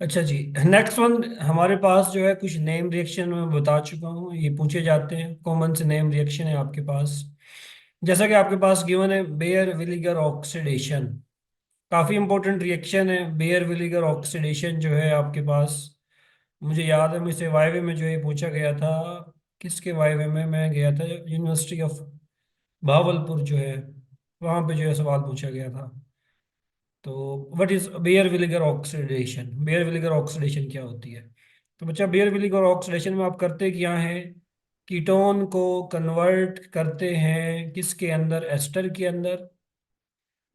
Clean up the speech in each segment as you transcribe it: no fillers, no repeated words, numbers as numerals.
अच्छा जी। Next one हमारे पास जो है कुछ नेम रिएक्शन में बता चुका हूँ, ये पूछे जाते हैं। कॉमन से नेम रिएक्शन है आपके पास। जैसा कि आपके पास गिवन है बेयर विलीगर ऑक्सीडेशन, काफ़ी इंपॉर्टेंट रिएक्शन है। बेयर विलीगर ऑक्सीडेशन जो है आपके पास, मुझे याद है मुझसे वाइवे में जो है पूछा गया था। किसके वाइवे में मैं गया था? यूनिवर्सिटी ऑफ भावलपुर जो है, वहाँ पे जो है सवाल पूछा गया था। तो व्हाट इज बेयर विनेगर ऑक्सीडेशन? बेयर विनेगर ऑक्सीडेशन क्या होती है? तो बच्चा, बेयर विनेगर ऑक्सीडेशन में आप करते क्या है? कीटोन को कन्वर्ट करते हैं किसके अंदर? एस्टर के अंदर।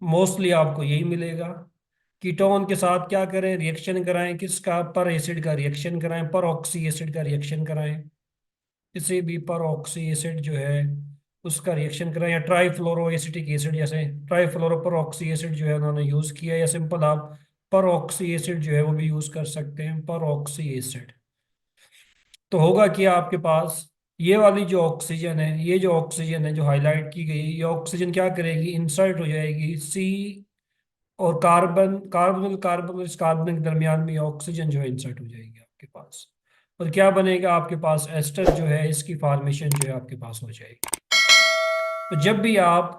मोस्टली आपको यही मिलेगा। कीटोन के साथ क्या करें? रिएक्शन कराएं किसका? पर एसिड का रिएक्शन कराएं, पर ऑक्सी एसिड का रिएक्शन कराएं। किसी भी पर ऑक्सी एसिड जो है उसका रिएक्शन कराएं, या ट्राईफ्लोरो एसिटिक एसिड, जैसे ट्राईफ्लोरो पर ऑक्सी एसिड जो है उन्होंने यूज किया, या सिंपल आप पर ऑक्सी एसिड जो है वो भी यूज कर सकते हैं, पर ऑक्सी एसिड। तो होगा कि आपके पास ये वाली जो ऑक्सीजन है, ये जो ऑक्सीजन है जो हाईलाइट की गई, ये ऑक्सीजन क्या करेगी? इंसर्ट हो जाएगी सी और कार्बन, कार्बन और इस कार्बन के दरमियान में ऑक्सीजन जो है इंसर्ट हो जाएगी आपके पास। और क्या बनेगा आपके पास? एस्टर जो है इसकी फॉर्मेशन जो है आपके पास हो जाएगी। तो जब भी आप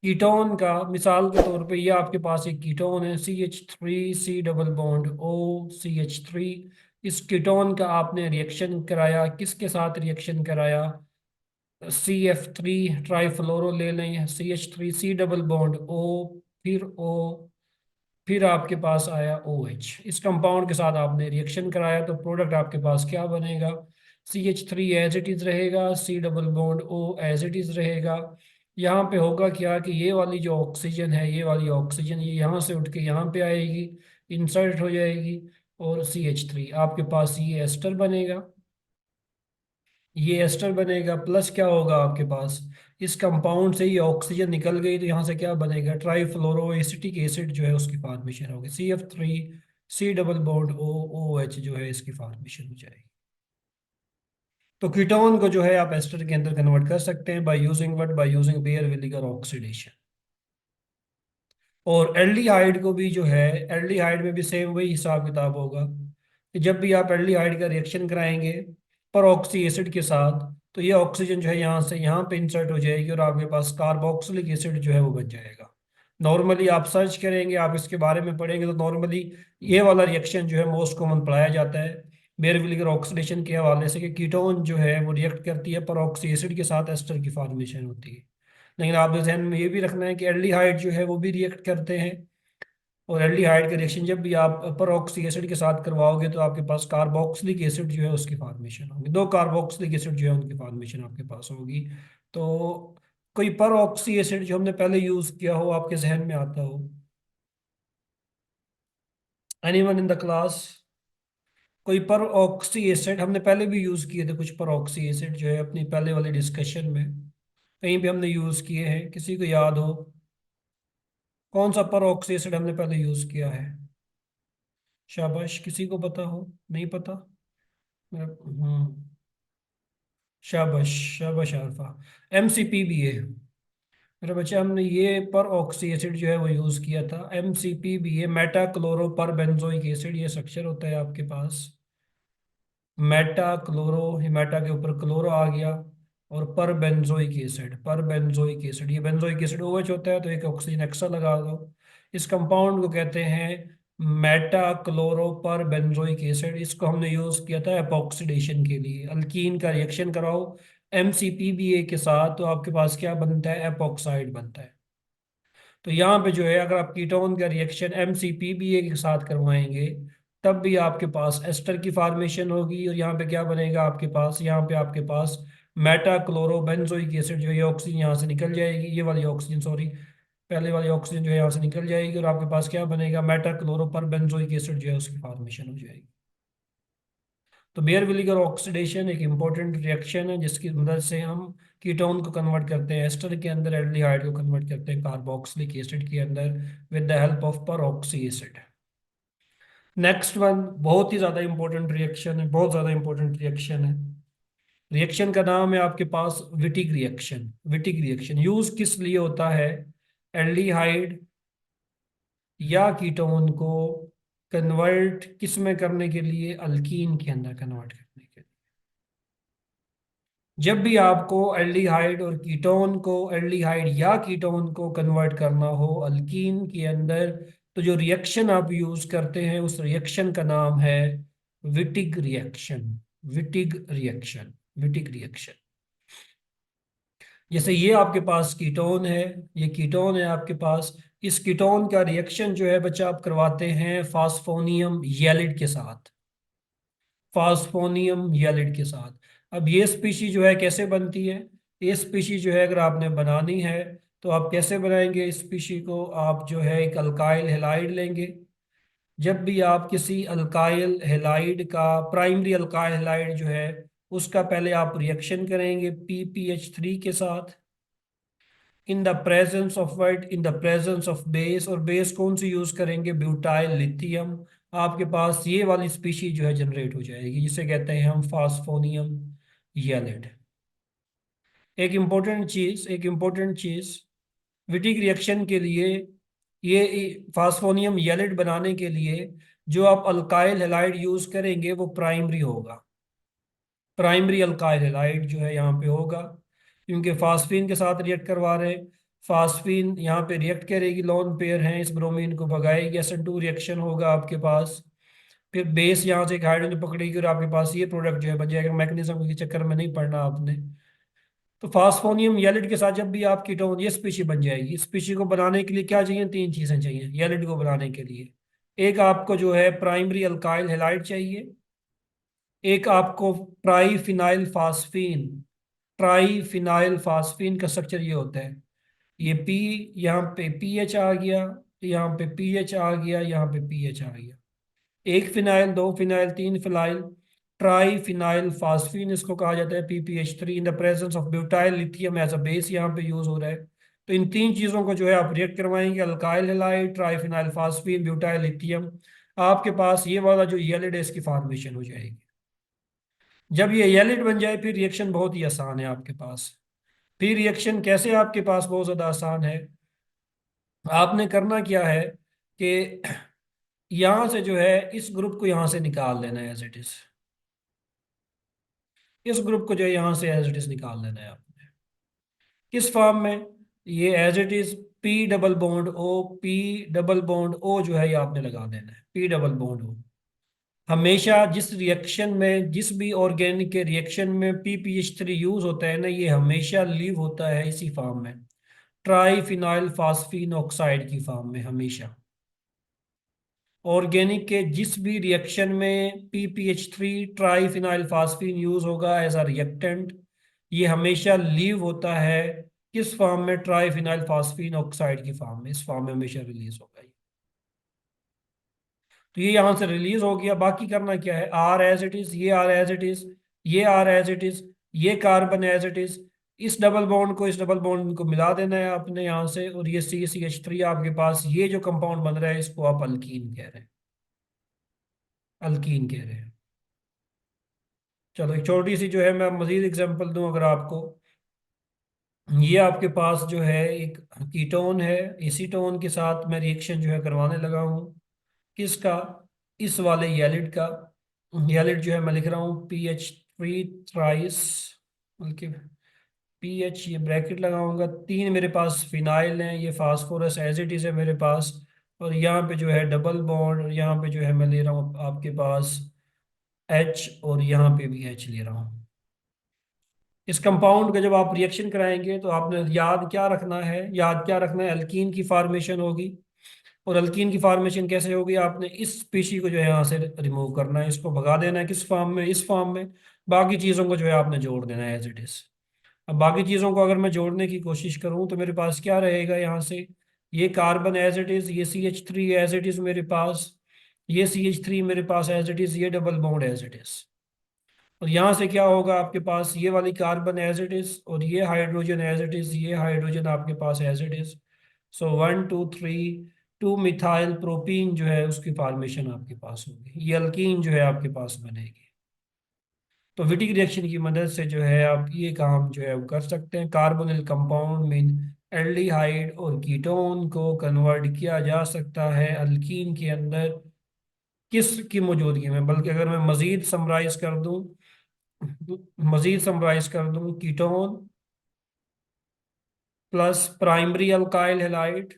कीटोन का, मिसाल के तौर पे ये आपके पास एक कीटोन है CH3 C double bond OCH3। इस कीटोन का आपने रिएक्शन कराया, किसके साथ रिएक्शन कराया? CF3 ट्राईफ्लोरो ले लें, CH3 C double bond O, फिर O, फिर आपके पास आया OH। इस कंपाउंड के साथ आपने रिएक्शन कराया तो प्रोडक्ट आपके पास क्या बनेगा? CH3 एज इट इज रहेगा, C double bond O as it is रहेगा। यहाँ पे होगा क्या कि ये वाली जो ऑक्सीजन है, ये वाली ऑक्सीजन ये यहाँ से उठ के यहाँ पे आएगी, इंसर्ट हो जाएगी, और CH3 आपके पास ये एस्टर बनेगा। ये एस्टर बनेगा, प्लस क्या होगा आपके पास? इस कंपाउंड से ये ऑक्सीजन निकल गई तो यहाँ से क्या बनेगा? ट्राईफ्लोरो एसिटिक एसिड जो है उसकी फॉर्मेशन होगी, CF3 C double bond OOH जो है इसकी फॉर्मेशन हो जाएगी। तो कीटोन को जो है आप एस्टर के अंदर कन्वर्ट कर सकते हैं by using what? By using Baeyer विनेगर ऑक्सीडेशन। और एल्डिहाइड को भी जो है, एल्डिहाइड में भी सेम वही हिसाब किताब होगा कि जब भी आप एल्डिहाइड का रिएक्शन कराएंगे पर ऑक्सी एसिड के साथ, तो ये ऑक्सीजन जो है यहाँ से यहाँ पे इंसर्ट हो जाएगी और आपके पास कार्बोक्सिलिक एसिड जो है वो बन जाएगा। नॉर्मली आप सर्च करेंगे, आप इसके बारे में पढ़ेंगे तो नॉर्मली ये वाला रिएक्शन जो है मोस्ट कॉमन पढ़ाया जाता है बेयर विनेगर ऑक्सीडेशन के हवाले से, कि कीटोन जो है वो रिएक्ट करती है पर ऑक्सी एसिड के साथ एस्टर की फॉर्मेशन होती है। लेकिन आपके जहन में ये भी रखना है कि एल्डिहाइड जो है वो भी रिएक्ट करते हैं, और एल्डिहाइड का रिएक्शन जब भी आप परऑक्सी एसिड के साथ करवाओगे तो आपके पास कार्बोक्सिलिक एसिड जो है उसकी फॉर्मेशन होगी, दो कार्बोक्सिलिक एसिड जो है उनकी फॉर्मेशन आपके पास होगी। तो कोई परऑक्सी एसिड जो हमने पहले यूज किया हो आपके जहन में आता हो? Anyone in the class? कोई परऑक्सी एसिड हमने पहले भी यूज किए थे, कुछ परऑक्सी एसिड जो है अपनी पहले वाले डिस्कशन में कहीं पे हमने यूज किए हैं, किसी को याद हो? कौन सा परऑक्सी एसिड हमने पहले यूज किया है? शाबाश, किसी को पता हो? नहीं पता? शाबाश, शाबाश आरफा। MCPBA। मेरे बच्चे, हमने ये पर ऑक्सी एसिड जो है वो यूज किया था। MCPBA मेटा क्लोरो पर बेंजोइक एसिड, ये स्ट्रक्चर होता है आपके पास। मेटा क्लोरो, ये मेटा के ऊपर क्लोरो आ गया, और पर बेंजोइक एसिड, पर बेंजोइक एसिड, ये बेंजोइक एसिड OH होता है तो एक ऑक्सीजन एक्स्ट्रा लगा दो। इस कंपाउंड को कहते हैं मेटा क्लोरो पर बेंजोइक एसिड। इसको हमने यूज किया था एपॉक्सीडेशन के लिए। अल्कीन का रिएक्शन कराओ MCPBA के साथ तो आपके पास क्या बनता है? एपॉक्साइड बनता है। तो यहाँ पे जो है अगर आप कीटोन का रिएक्शन MCPBA के साथ करवाएंगे तब भी आपके पास एस्टर की फॉर्मेशन होगी, और यहाँ पे क्या बनेगा आपके पास? यहाँ पे आपके पास मेटा क्लोरो बेंजोइक एसिड जो है, ये ऑक्सीजन यहाँ से निकल जाएगी, ये वाली ऑक्सीजन सॉरी, पहले वाली ऑक्सीजन जो है यहाँ से निकल जाएगी, और आपके पास क्या बनेगा? मेटा क्लोरो पर बेंजोइक एसिड जो है उसकी फॉर्मेशन हो जाएगी। तो बेयर विनेगर ऑक्सीडेशन एक इंपॉर्टेंट रिएक्शन है जिसकी मदद से हम कीटोन को कन्वर्ट करते हैं एस्टर के अंदर, एल्डिहाइड को कन्वर्ट करते हैं कार्बोक्सिलिक एसिड के अंदर with the help of परऑक्सी acid. Next one बहुत ही ज्यादा इंपॉर्टेंट रिएक्शन है, बहुत ज्यादा इंपॉर्टेंट रिएक्शन है। रिएक्शन का नाम है आपके पास Wittig reaction. Wittig reaction use किस लिए होता है? एल्डिहाइड या कीटोन को कन्वर्ट किस में करने के लिए? अल्कीन के अंदर कन्वर्ट करने के लिए। जब भी आपको एल्डिहाइड और कीटोन को, एल्डिहाइड या कीटोन को कन्वर्ट करना हो अल्कीन के अंदर, तो जो रिएक्शन आप यूज करते हैं उस रिएक्शन का नाम है Wittig reaction. Wittig reaction. Wittig reaction. जैसे ये आपके पास कीटोन है, ये कीटोन है आपके पास। इस कीटोन का रिएक्शन जो है बच्चा आप करवाते हैं फास्फोनियम येलिड के साथ। फास्फोनियम येलिड के साथ। अब ये स्पीशी जो है कैसे बनती है? ये स्पीशी जो है अगर आपने बनानी है तो आप कैसे बनाएंगे? इस स्पीशी को आप जो है एक अल्काइल हेलाइड लेंगे। जब भी आप किसी अल्काइल हेलाइड का, प्राइमरी अल्काइल हेलाइड जो है उसका पहले आप रिएक्शन करेंगे PPH3 के साथ, इन the presence of white, in the presence of base. और बेस कौन सी यूज करेंगे? Butyl lithium. आपके पास ये वाली स्पीशी जो है जनरेट हो जाएगी, जिसे कहते हैं हम फास्फोनियम येलिड। एक इम्पोर्टेंट चीज विटिक रिएक्शन के लिए, ये फास्फोनियम येलिड बनाने के लिए जो आप अल्काइल हैलाइड यूज करेंगे वो प्राइमरी होगा। प्राइमरी अल्काइल हैलाइड जो है यहाँ पे होगा, क्योंकि फास्फीन के साथ रिएक्ट करवा रहे हैं। फास्फीन यहाँ पे रिएक्ट करेगी, लोन पेयर हैं, इस ब्रोमीन को भगाएगी, SN2 रिएक्शन होगा आपके पास। फिर बेस यहाँ से एक हाइड्रोजन पकड़ेगी और आपके पास ये प्रोडक्ट जो है बच जाएगा। मैग्नीशियम के चक्कर में नहीं पड़ना आपने। तो फास्फोनियम येलिड के साथ जब भी आप कीटोन, ये स्पीशी बन जाएगी। इस स्पीशी को बनाने के लिए क्या चाहिए? तीन चीजें चाहिए येलिड को बनाने के लिए। एक आपको जो है प्राइमरी अल्काइल हैलाइड चाहिए। एक आपको ट्राईफिनाइल फास्फीन। ट्राईफिनाइल फास्फीन का स्ट्रक्चर ये होता है, ये पी, यहाँ पे पीएच आ गया, यहाँ पे पीएच आ गया, यहाँ पे पीएच आ गया। एक फिनाइल, दो फिनाइल, तीन फिनाइल, ट्राई फिनाइल फास्फीन इसको कहा जाता है। PPH3 in the presence of butyl lithium as a base यहाँ पे यूज हो रहा है। तो इन तीन चीजों को जो है आप रिएक्ट करवाएंगे, alkyl halide, triphenyl phosphine, butyl lithium. आपके पास ये वाला जो येलिड है इसकी फॉर्मेशन हो जाएगी। जब ये येलिड बन जाए फिर रिएक्शन बहुत ही आसान है आपके पास। फिर रिएक्शन कैसे आपके पास बहुत ज्यादा आसान है? आपने करना क्या है कि यहां से जो है इस ग्रुप को यहां से निकाल लेना है एज इट इज। इस ग्रुप को जो है यहाँ से एज इट इज निकाल लेना है आपने। किस फॉर्म में? ये as it is P double bond O जो है ये आपने लगा देना है, P डबल बॉन्ड O। हमेशा जिस रिएक्शन में, जिस भी ऑर्गेनिक के रिएक्शन में PPH3 यूज होता है ना, ये हमेशा लीव होता है इसी फॉर्म में, ट्राईफिनाइल फास्फीन ऑक्साइड की फॉर्म में हमेशा। ऑर्गेनिक के जिस भी रिएक्शन में PPH3 ट्राईफिनाइल फास्फीन यूज होगा एज अ रिएक्टेंट, ये हमेशा लीव होता है किस फॉर्म में? ट्राईफिनाइल फास्फीन ऑक्साइड की फॉर्म में। इस फॉर्म में हमेशा रिलीज होगा ये। तो ये यहां से रिलीज हो गया। बाकी करना क्या है? आर एज इट इज, ये आर एज इट इज, ये आर एज इट इज, ये कार्बन एज इट इज। इस डबल बॉन्ड को, इस डबल बॉन्ड को मिला देना है आपने यहाँ से, और ये CH3 आपके पास, ये जो कंपाउंड बन रहा है इसको आप अल्कीन कह रहे हैं। अल्कीन कह रहे हैं। चलो एक छोटी सी जो है मैं मजीद एग्जांपल दूं अगर आपको। ये आपके पास जो है एक कीटोन है, एसीटोन के साथ मैं रिएक्शन जो है करवाने लगा हूँ। किसका? इस वाले येलिड का। येलिड जो है मैं लिख रहा हूँ PH3 थ्राइस, बल्कि PH, ये ब्रैकेट लगाऊंगा। तीन मेरे पास फिनाइल हैं, ये फास्फोरस एज इट इज है मेरे पास। और यहाँ पे जो है डबल बॉन्ड, और यहाँ पे जो है मैं ले रहा हूँ आपके पास H, और यहाँ पे भी H ले रहा हूँ। इस कंपाउंड का जब आप रिएक्शन कराएंगे तो आपने याद क्या रखना है? याद क्या रखना है? अल्कीन की फॉर्मेशन होगी। और अल्कीन की फॉर्मेशन कैसे होगी? आपने इस स्पीशी को जो है यहाँ से रिमूव करना है, इसको भगा देना है। किस फॉर्म में? इस फॉर्म में। बाकी चीज़ों को जो है आपने जोड़ देना है एज इट इज। अब बाकी चीज़ों को अगर मैं जोड़ने की कोशिश करूँ तो मेरे पास क्या रहेगा यहाँ से? ये कार्बन एज इट इज, ये CH3 एज इट इज मेरे पास, ये CH3 मेरे पास एज इट इज, ये double bond as it is. और यहाँ से क्या होगा आपके पास? ये वाली कार्बन एज इट इज, और ये हाइड्रोजन एज इट इज, ये हाइड्रोजन आपके पास as it is. So 1 2 3, 2 methyl propene जो है उसकी फॉर्मेशन आपके पास होगी। ये अल्कीन जो है आपके पास बनेगी। तो विटिक रिएक्शन की मदद से जो है आप ये काम जो है वो कर सकते हैं। कार्बोनिल कंपाउंड में एल्डिहाइड और कीटोन को कन्वर्ट किया जा सकता है अल्कीन के अंदर। किस की मौजूदगी में, बल्कि अगर मैं मजीद समराइज कर दूं, ketone plus primary alkyl halide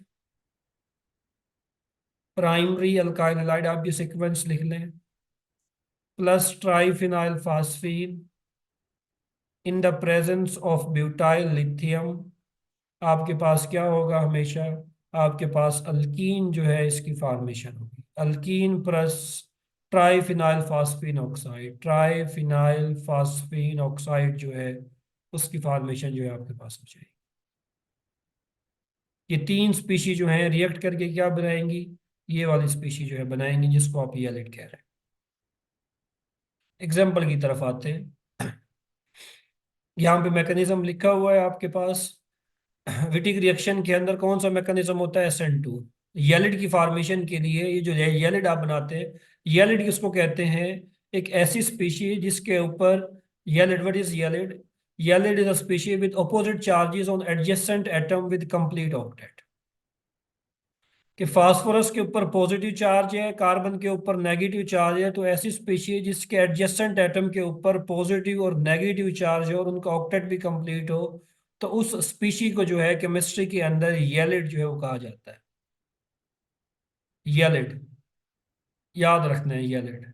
आप ये सीक्वेंस लिख लें, plus triphenyl phosphine in the presence of butyl lithium, आपके पास क्या होगा हमेशा, आपके पास अल्कीन जो है इसकी फॉर्मेशन होगी, alkyne plus triphenyl phosphine oxide जो है उसकी फॉर्मेशन जो है आपके पास हो जाएगी। ये तीन स्पीशी जो है रिएक्ट करके क्या बनाएंगी, ये वाली स्पीशी जो है बनाएंगी जिसको आप येलिड कह रहे हैं। एग्जाम्पल की तरफ आते हैं। यहाँ पे मैकेनिज्म लिखा हुआ है आपके पास। विटिक रिएक्शन के अंदर कौन सा मैकेनिज्म होता है, SN2। येलिड की फॉर्मेशन के लिए ये जो येलिड आप बनाते हैं, येलिड किसको कहते हैं, एक ऐसी स्पीशी जिसके ऊपर ylide, what is ylide, ylide is a species with opposite charges on adjacent atom with complete octet. कि फास्फोरस के ऊपर पॉजिटिव चार्ज है, कार्बन के ऊपर नेगेटिव चार्ज है, तो ऐसी स्पीशीज जिसके एडजेसेंट एटम के ऊपर पॉजिटिव और नेगेटिव चार्ज है और उनका ऑक्टेट भी कंप्लीट हो, तो उस स्पीशी को जो है केमिस्ट्री के अंदर येलिड जो है वो कहा जाता है। येलिड, याद रखना है येलिड।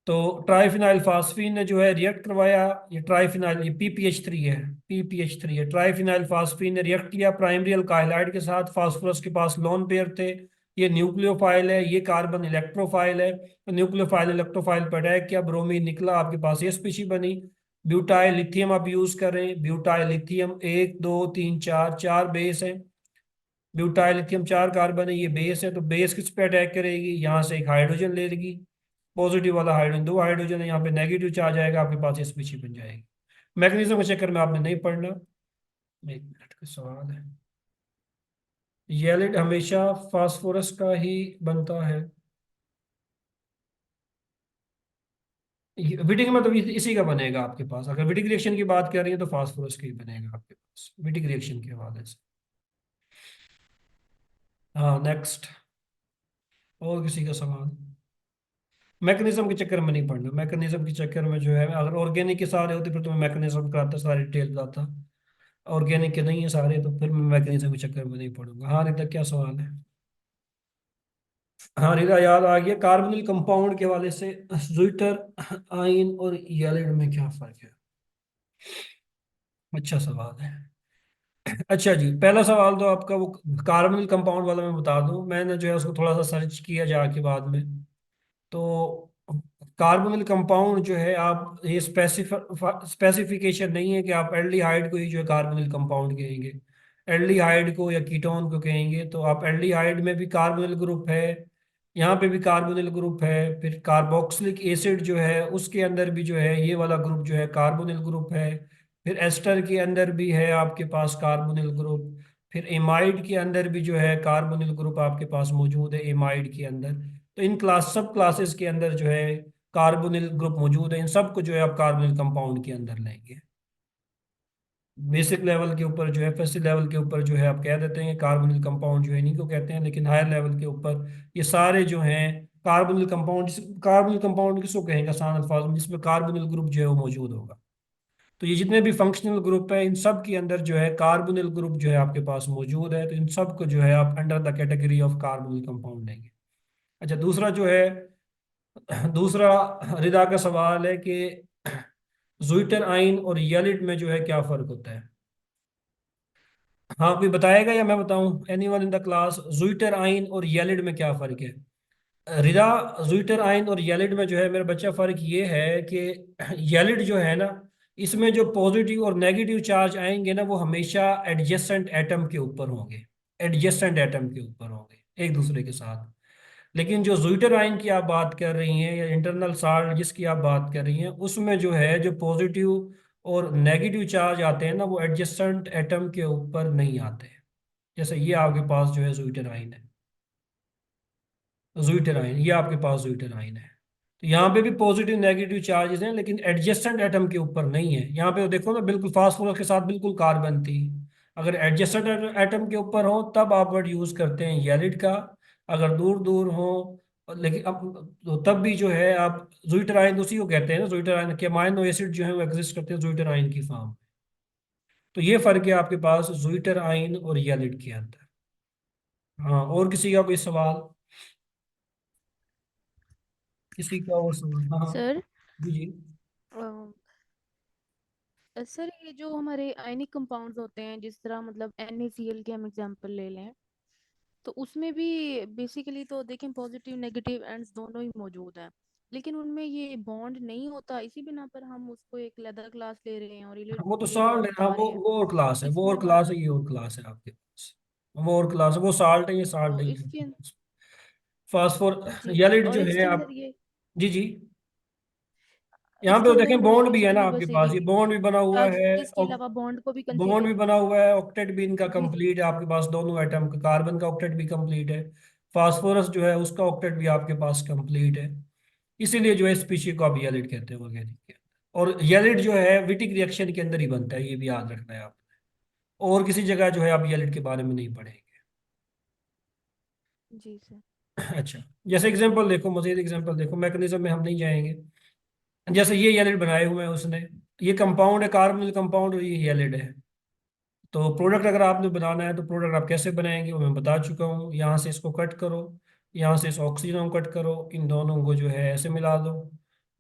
तो ट्राइफिनाइल फास्फीन ने जो है रिएक्ट करवाया, ये PPH3 है, PPH3 है, ट्राइफिनाइल फास्फीन ने रिएक्ट किया प्राइमरी अल्काइलाइड के साथ, फास्फोरस के पास लोन पेयर थे, ये न्यूक्लियोफाइल है, ये कार्बन इलेक्ट्रोफाइल है, तो न्यूक्लियोफाइल इलेक्ट्रोफाइल पर अटैक किया, ब्रोमीन निकला, आपके पास ये स्पीशी बनी। ब्यूटाइल लिथियम आप यूज करें, ब्यूटाइल लिथियम 1 2 3 4, चार बेस है, ब्यूटाइल लिथियम 4 कार्बन है, ये बेस है, तो बेस किस पे अटैक करेगी, यहाँ से एक हाइड्रोजन ले लेगी, पॉजिटिव वाला हाइड्रोजन, दो हाइड्रोजन है, यहाँ पे नेगेटिव चार्ज आएगा, आपके पास एसपीसी बन जाएगी। मैग्नीशियम के चक्कर में आपने नहीं पढ़ना। 1 मिनट का सवाल है। येलिड हमेशा फास्फोरस का ही बनता है, विटिक में तो इसी का बनेगा आपके पास, अगर विटिक रिएक्शन की बात कर रही है तो फास्फोरस का ही बनेगा आपके पास विटिक रिएक्शन के हवाले से। हाँ नेक्स्ट, और किसी का सवाल। मैकेनिज्म के चक्कर में नहीं पढ़ना, मैकेनिज्म के चक्कर में जो है, अगर ऑर्गेनिक के सारे होते फिर तो मैं मैकेनिज्म कराता, सारी डिटेल बताता, ऑर्गेनिक के नहीं है सारे, तो फिर मैं मैकेनिज्म के चक्कर में नहीं पढ़ूंगा। हाँ रिता क्या सवाल है। हाँ रिता याद आ गया, कार्बोनिल कंपाउंड के हवाले से ज़्विटर आयन और येलिड में क्या फर्क है, अच्छा सवाल है। अच्छा जी, पहला सवाल तो आपका वो कार्बोनिल कंपाउंड वाला मैं बता दूं, मैंने जो है उसको थोड़ा सा सर्च किया जाके बाद में। तो कार्बोनिल कंपाउंड जो है, आप ये स्पेसिफिकेशन नहीं है कि आप एल्डिहाइड को ही जो है कार्बोनिल कंपाउंड कहेंगे, एल्डिहाइड को या कीटोन को कहेंगे, तो आप एल्डिहाइड में भी कार्बोनिल ग्रुप है, यहाँ पे भी कार्बोनिल ग्रुप है, फिर कार्बोक्सिलिक एसिड जो है उसके अंदर भी जो है ये वाला ग्रुप जो है कार्बोनिल ग्रुप है, फिर एस्टर के अंदर भी है आपके पास कार्बोनिल ग्रुप, फिर एमाइड के अंदर भी जो है कार्बोनिल ग्रुप आपके पास मौजूद है एमाइड के अंदर। तो इन सब क्लासेस के अंदर जो है कार्बोनिल ग्रुप मौजूद है, इन सब को जो है आप कार्बोनिल कंपाउंड के अंदर लेंगे। बेसिक लेवल के ऊपर जो है, फर्स्ट लेवल के ऊपर जो है आप कह देते हैं कार्बोनिल कंपाउंड जो है इन्हीं को कहते हैं, लेकिन हायर लेवल के ऊपर ये सारे जो हैं कार्बोनिल कंपाउंड, कार्बोनिल कंपाउंड किसको कहेंगे आसान अल्फाज में, जिसमें कार्बोनिल ग्रुप जो है वो मौजूद होगा। तो ये जितने भी फंक्शनल ग्रुप है इन सब के अंदर जो है कार्बोनिल ग्रुप जो है आपके पास मौजूद है, तो इन सब को जो है आप under the category of carbonyl compound लेंगे। अच्छा दूसरा जो है, दूसरा रिदा का सवाल है कि ज़्विटर आइन और येलिड में जो है क्या फर्क होता है। हाँ कोई बताएगा या मैं बताऊं, एनीवन इन द क्लास, ज़्विटर आइन और येलिड में क्या फर्क है। रिदा, ज़्विटर आइन और येलिड में जो है मेरा बच्चा फर्क ये है कि येलिड जो है ना, इसमें जो पॉजिटिव और नेगेटिव चार्ज आएंगे ना वो हमेशा एडजेसेंट एटम के ऊपर होंगे, एडजेसेंट एटम के ऊपर होंगे एक दूसरे के साथ। लेकिन जो ज़्विटर आयन की आप बात कर रही हैं या इंटरनल साल्ट जिसकी आप बात कर रही हैं, उसमें जो है जो पॉजिटिव और नेगेटिव चार्ज आते हैं ना वो एडजेसेंट एटम के ऊपर नहीं आते हैं। जैसे ये आपके पास जो है ज़्विटर आयन है, ज़्विटर आयन ये आपके पास ज़्विटर आयन है, तो यहाँ पे भी पॉजिटिव नेगेटिव चार्जेस हैं लेकिन एडजेसेंट एटम के ऊपर नहीं है। यहाँ पे देखो ना, बिल्कुल फास्फोरस के साथ बिल्कुल कार्बन थी, अगर एडजेसेंट एटम के ऊपर हो तब आप वर्ड यूज करते हैं येलिड का, अगर दूर दूर हो लेकिन अब तो तब भी जो है आप ज़ुइटराइन उसी को कहते हैं ना, ज़ुइटराइन के अमाइनो एसिड जो है वो एग्जिस्ट करते हैं ज़ुइटराइन की फॉर्म। तो ये फर्क है आपके पास ज़ुइटराइन और येलिड के अंदर। हाँ, और किसी का कोई सवाल? किसी का और सवाल? हाँ हाँ। सर, जी जी। सर ये जो हमारे आयनिक कंपाउंड्स होते हैं, जिस तरह मतलब NaCl के हम एग्जांपल ले लें, तो उसमें भी बेसिकली तो देखें पॉजिटिव नेगेटिव एंड्स दोनों ही मौजूद हैं, लेकिन उनमें ये बॉन्ड नहीं होता। इसी बिना पर हम उसको एक लेदर क्लास ले रहे हैं और वो तो ये साल्ट लोग है ना, बता वो रहे हैं। वो और क्लास है, वो और इसमें क्लास है, ये और क्लास है आपके पास। वो और क्लास है, वो साल्ट है, ये साल्ट तो है, ये इसके फास्फोर। जी, येलिड और जो है इसके अंदर आप। ये जी जी। यहाँ पे इसके तो अंदर देखें हमें बॉन्ड भी है ऑक्सीजन ना भी आपके पास, बसेगी। ये बॉन्ड भी बना हुआ अब है। इसके अलावा बॉन्ड को भी बॉन्ड कंसीडर। भी बना हुआ है, ऑक्टेट भी इनका जी जी। कंप्लीट है आपके पास, दोनों एटम का, कार्बन का ऑक्टेट भी कंप्लीट है। फास्फोरस जो है उसका ऑक्टेट भी आपके पास कंप्लीट है। इसीलिए जो है स्पीशीज को आप येलिड कहते हैं ऑर्गेनिक के। और येलिड जो है विटिक रिएक्शन के अंदर ही बनता है, ये भी याद रखना है आप। और किसी जगह जो है आप येलिड के बारे में नहीं पढ़ेंगे। जी सर। अच्छा, जैसे एग्जांपल देखो, मजीद एग्जांपल देखो, मैकेनिज्म में हम नहीं जाएंगे। जैसे ये येलिड बनाए हुए हैं उसने, ये कंपाउंड है, कार्बोनिल कंपाउंड, और ये येलिड है। तो प्रोडक्ट अगर आपने बनाना है तो प्रोडक्ट आप कैसे बनाएंगे वो मैं बता चुका हूँ। यहाँ से इसको कट करो, यहाँ से इस ऑक्सीजन को कट करो, इन दोनों को जो है ऐसे मिला दो।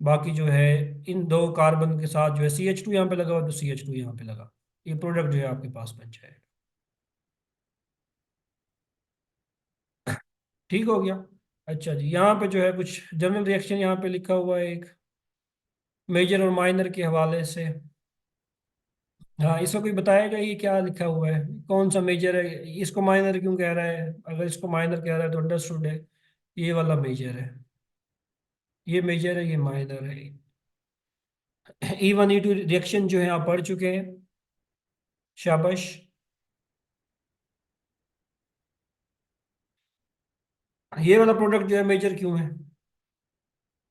बाकी जो है इन दो कार्बन के साथ जो है CH2 यहाँ पे लगा हुआ, तो CH2 यहाँ पे लगा। ये प्रोडक्ट जो है आपके पास बन जाएगा। ठीक हो गया। अच्छा जी, यहाँ पे जो है कुछ जनरल रिएक्शन यहाँ पे लिखा हुआ है एक, मेजर और माइनर के हवाले से। हाँ, इसको कोई बताएगा ये क्या लिखा हुआ है, कौन सा मेजर है, इसको माइनर क्यों कह रहा है? अगर इसको माइनर कह रहा है तो अंडरस्टूड है, ये वाला मेजर है, ये मेजर है, ये माइनर है। E1 E2 रिएक्शन जो है आप पढ़ चुके हैं, शाबाश। ये वाला प्रोडक्ट जो है मेजर क्यों है?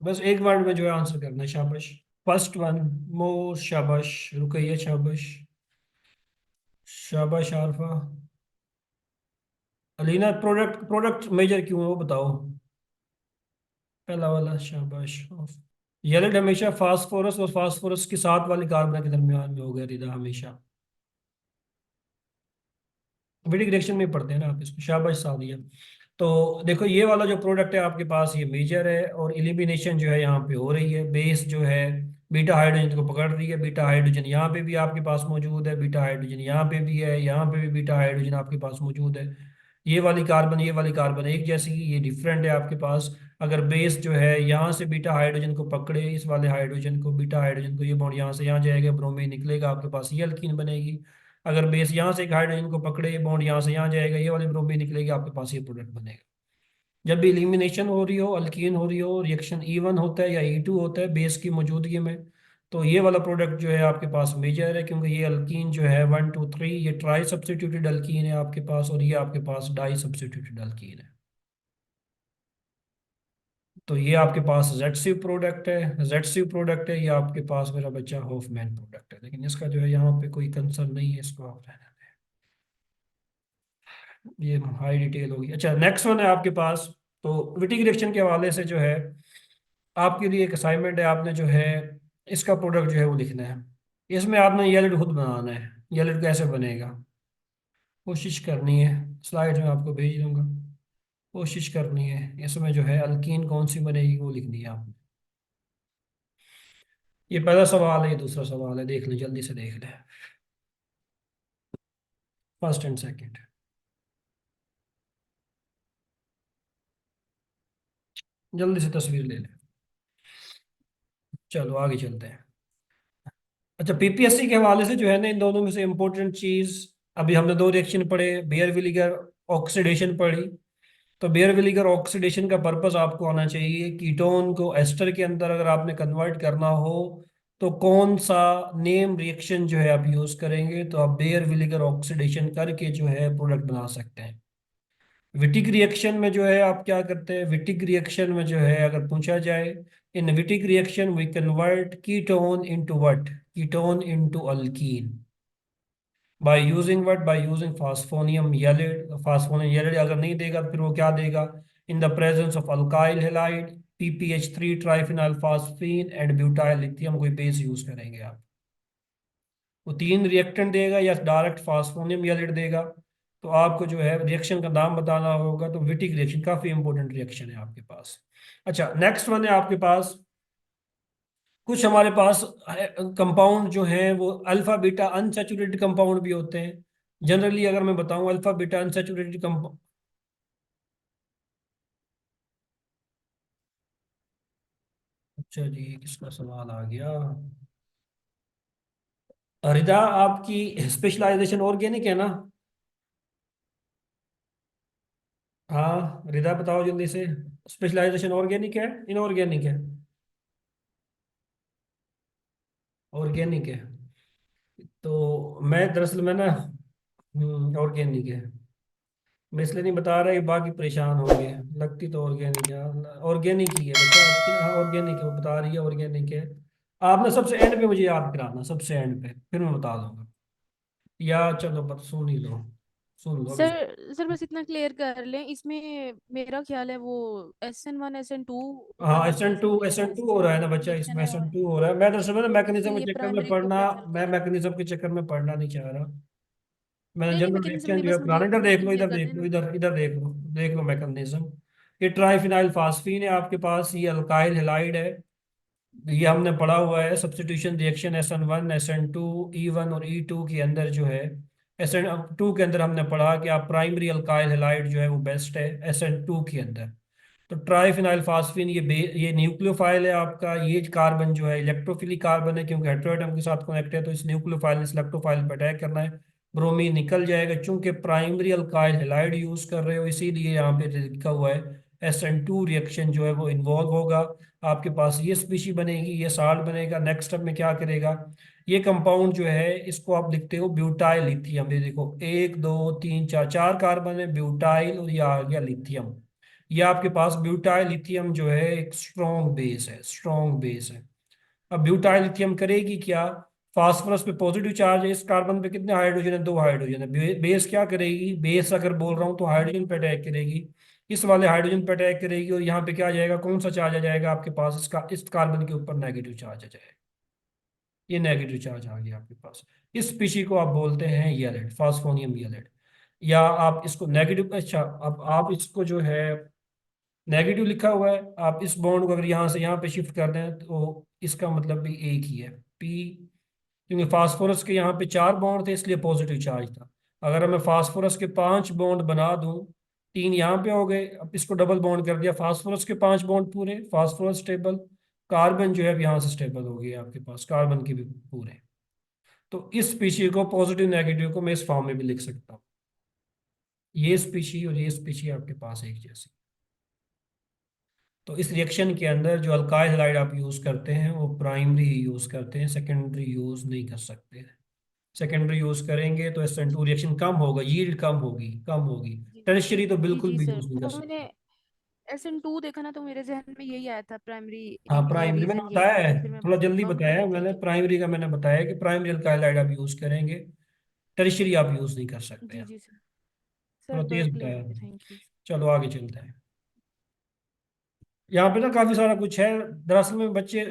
बस एक वर्ड में जो है आंसर करना है, शाबाश। फर्स्ट वन, मोर, शाबाश। रुकैया, शाबाश। शाबाश Arfa. Alina, product product major क्यों है वो बताओ। पहला वाला, शाबाश। येलेट हमेशा फास्फोरस और फास्फोरस के साथ वाले कार्बन के दरमियान में होगा, रिदा हमेशा। विडिक रिएक्शन में पढ़ते हैं ना आप इसको, शाबाश सादिया। तो देखो ये वाला जो प्रोडक्ट है आपके पास, ये मेजर है, और एलिमिनेशन जो है यहाँ पे हो रही है। बेस जो है बीटा हाइड्रोजन को पकड़ रही है, बीटा हाइड्रोजन यहाँ पे भी आपके पास मौजूद है, बीटा हाइड्रोजन यहाँ पे भी है, यहाँ पे भी बीटा हाइड्रोजन आपके पास मौजूद है। ये वाली कार्बन एक जैसी, ये डिफरेंट है आपके पास। अगर बेस जो है यहाँ से बीटा हाइड्रोजन को पकड़े, इस वाले हाइड्रोजन को, बीटा हाइड्रोजन को, ये बॉन्ड यहाँ से यहाँ जाएगा, ब्रोमीन निकलेगा, आपके पास ये अल्कीन बनेगी। अगर बेस यहाँ से एक हाइड्रोजन को पकड़े, बॉन्ड यहाँ से यहाँ जाएगा, ये वाली ब्रोमीन निकलेगी, आपके पास ये प्रोडक्ट बनेगा। जब भी इलिमिनेशन हो रही हो, अल्कीन हो रही हो, रिएक्शन E1 होता है या E2 होता है बेस की मौजूदगी में, तो ये वाला प्रोडक्ट जो है आपके पास मेजर है, क्योंकि ये अल्कीन जो है 1 2 3, ये ट्राई सब्स्टिट्यूटेड अल्कीन है आपके पास, और ये आपके पास डाई सब्स्टिट्यूटेड अल्कीन है। तो ये आपके पास जेड प्रोडक्ट है, जेड प्रोडक्ट है, ये आपके पास मेरा बच्चा हॉफमैन प्रोडक्ट है, लेकिन इसका जो है यहाँ पे कोई कंसर्न नहीं है, इसको आप रहने दें। ये हाई डिटेल होगी। अच्छा, नेक्स्ट वन है आपके पास। तो विटिक रिएक्शन के हवाले से जो है आपके लिए एक असाइनमेंट है, आपने जो है इसका प्रोडक्ट जो है वो लिखना है। इसमें आपने येलिड खुद बनाना है। येलिड कैसे बनेगा कोशिश करनी है, स्लाइड में आपको भेज दूंगा। कोशिश करनी है, इसमें जो है अल्कीन कौन सी बनेगी वो लिखनी है आपने। ये पहला सवाल है, ये दूसरा सवाल है, देख लें जल्दी से देख लें, फर्स्ट एंड सेकंड। जल्दी से तस्वीर ले लें। चलो आगे चलते हैं। अच्छा, PPSC के हवाले से जो है ना, इन दोनों में से इंपॉर्टेंट चीज, अभी हमने दो रिएक्शन पढ़े, बेयर विलीगर ऑक्सीडेशन पढ़ी। तो बेयर विलीगर ऑक्सीडेशन का पर्पस आपको आना चाहिए, कीटोन को एस्टर के अंदर अगर आपने कन्वर्ट करना हो तो कौन सा नेम रिएक्शन जो है आप यूज करेंगे, तो आप बेयर विलीगर ऑक्सीडेशन करके जो है प्रोडक्ट बना सकते हैं। विटिक रिएक्शन में जो है आप क्या करते हैं, विटिक रिएक्शन में जो है अगर पूछा जाए, in Wittig reaction we convert ketone into what, ketone into alkene, by using what, by using phosphonium ylide. Phosphonium ylide अगर नहीं देगा तो फिर वो क्या देगा, in the presence of alkyl halide, PPH3 triphenyl phosphine and butyl lithium, कोई base use करेंगे आप। वो तीन रिएक्टेंट देगा या डायरेक्ट फास्फोनियम एलिड देगा। तो आपको जो है रिएक्शन का नाम बताना होगा। तो विटिक रिएक्शन काफी इंपॉर्टेंट रिएक्शन है आपके पास। अच्छा, नेक्स्ट वन है आपके पास, कुछ हमारे पास कंपाउंड जो है वो अल्फा बीटा अनसैचुरेटेड कंपाउंड भी होते हैं। जनरली अगर मैं बताऊं अल्फा बीटा अनसैचुरेटेड कंपाउंड। अच्छा जी, किसका सवाल आ गया? रिदा, आपकी स्पेशलाइजेशन ऑर्गेनिक है ना? हाँ रिदा, बताओ जल्दी से। स्पेशलाइजेशन ऑर्गेनिक है, इनऑर्गेनिक है? ऑर्गेनिक है। तो मैं दरअसल मैं ना ऑर्गेनिक है। मैं इसलिए नहीं बता रहा कि बाकी परेशान हो गए। लगती तो ऑर्गेनिक है। ऑर्गेनिक ही है बच्चा आपकी। हाँ ऑर्गेनिक है, वो बता रही है ऑर्गेनिक है। आप ना सबसे एंड पे मुझे याद कराना, सबसे एंड पे, फिर मैं बता दूंगा। या चलो बस सुन ही लो, सुन लो अभी। सर बस इतना क्लियर कर लें, इसमें मेरा ख्याल है वो SN1 SN2 हाँ वाला एस जो एन टू इसमें एस लिखा एन है, टू हो रहा है ना बच्चा, रिएक्शन इसमें है, SN2 हो रहा है। मैं दरअसल ना तो मैकेनिज्म ये के चक्कर में प्राइमरी को पढ़ना, प्रेफर मैं करें। मैकेनिज्म के चक्कर में पढ़ना नहीं चाह रहा। मैंने नहीं नहीं, जनरल मैकेनिज्म रिएक्शन नहीं, जो है बस मुझे पुराना, इधर देख लो, क्लियर इधर कर देख लो, देना। इधर इधर देख लो, देख लो मैकेनिज्म। ये ट्राइफिनाइल फास्फीन है आपके पास, ये अल्काइल हेलाइड है। ये हमने पढ़ा हुआ है substitution reaction SN1 SN2 E1 और E2 के अंदर जो है। SN2 के अंदर हमने पढ़ा कि आप प्राइमरी अल्काइल हेलाइड जो है वो बेस्ट है SN2 के अंदर। तो ट्राइफिनाइल फास्फीन ये न्यूक्लियोफाइल है आपका। ये कार्बन जो है इलेक्ट्रोफिलिक कार्बन है, क्योंकि हेटेरोएटम के साथ कनेक्ट है, तो इस न्यूक्लियोफाइल ने इलेक्ट्रोफाइल पर अटैक करना है। ब्रोमीन निकल जाएगा, चूंकि प्राइमरी अल्काइल हेलाइड यूज कर रहे हो इसीलिए यहाँ पे लिखा हुआ है SN2 रिएक्शन जो है वो इन्वॉल्व होगा। आपके पास ये स्पीशी बनेगी, ये साल्ट बनेगा। नेक्स्ट स्टेप में क्या करेगा, ये कंपाउंड जो है इसको आप लिखते हो ब्यूटाइल लिथियम। ये देखो, एक दो तीन चार, चार कार्बन है ब्यूटाइल, और ये आ गया लिथियम। ये आपके पास ब्यूटाइल लिथियम जो है एक स्ट्रॉन्ग बेस है, स्ट्रॉन्ग बेस है। अब ब्यूटाइल लिथियम करेगी क्या, फास्फोरस पे पॉजिटिव चार्ज है, इस कार्बन पे कितने हाइड्रोजन है, दो हाइड्रोजन है। बेस क्या करेगी, बेस अगर बोल रहा हूँ तो हाइड्रोजन पे अटैक करेगी, इस वाले हाइड्रोजन पे अटैक करेगी, और यहाँ पे क्या आ जाएगा, कौन सा चार्ज आ जाएगा आपके पास, इसका इस कार्बन के ऊपर नेगेटिव चार्ज आ जाएगा। ये नेगेटिव चार्ज आ गया आपके पास। इस स्पीशी को आप बोलते हैं येलेट, फास्फोनियम येलेट। या आप इसको नेगेटिव, अच्छा अब आप इसको जो है नेगेटिव लिखा हुआ है, आप इस बॉन्ड को अगर यहाँ से यहाँ पे शिफ्ट कर दें तो इसका मतलब भी एक ही है, पी। क्योंकि फास्फोरस के यहाँ पे चार बॉन्ड थे इसलिए पॉजिटिव चार्ज था। अगर मैं फास्फोरस के पांच बॉन्ड बना दूं, तीन यहाँ पे हो गए, अब इसको डबल बॉन्ड कर दिया, फास्फोरस के पांच बॉन्ड पूरे, फास्फोरस स्टेबल। कार्बन जो है अब यहाँ से स्टेबल हो गया आपके पास, कार्बन के भी पूरे। तो इस स्पीशी को, पॉजिटिव नेगेटिव को मैं इस फॉर्म में भी लिख सकता हूँ। ये स्पीशी और ये स्पीशी आपके पास एक जैसी। तो इस रिएक्शन के अंदर जो अल्काइल हैलाइड आप यूज करते हैं वो प्राइमरी यूज करते हैं, सेकेंडरी यूज नहीं कर सकते। सेकेंडरी यूज करेंगे तो SN2 रिएक्शन कम होगा, यील्ड कम होगी, कम होगी। जी टर्शियरी तो जी बिल्कुल जी भी सर, यूज नहीं कर वो मैंने सकते। SN2 देखा ना, तो मेरे जहन में यही आया था, प्राइमरी हाँ ये प्राइमरी मैंने रीजन यही बताया था, है, तो फिर मैं थोड़ा जल्दी कम बताया है ठीक मैंने। है। प्राइमरी का मैंने बताया कि प्राइमरी अल्काइल हैलाइड आप यूज करेंगे, टर्शियरी आप यूज नहीं कर सकते जी हैं। जी सर, थोड़ा सर थोड़ा तेज क्लियर बताया। हो गया, थैंक यू। चलो आगे चलते हैं। यहाँ पे ना काफी सारा कुछ है। दरअसल में बच्चे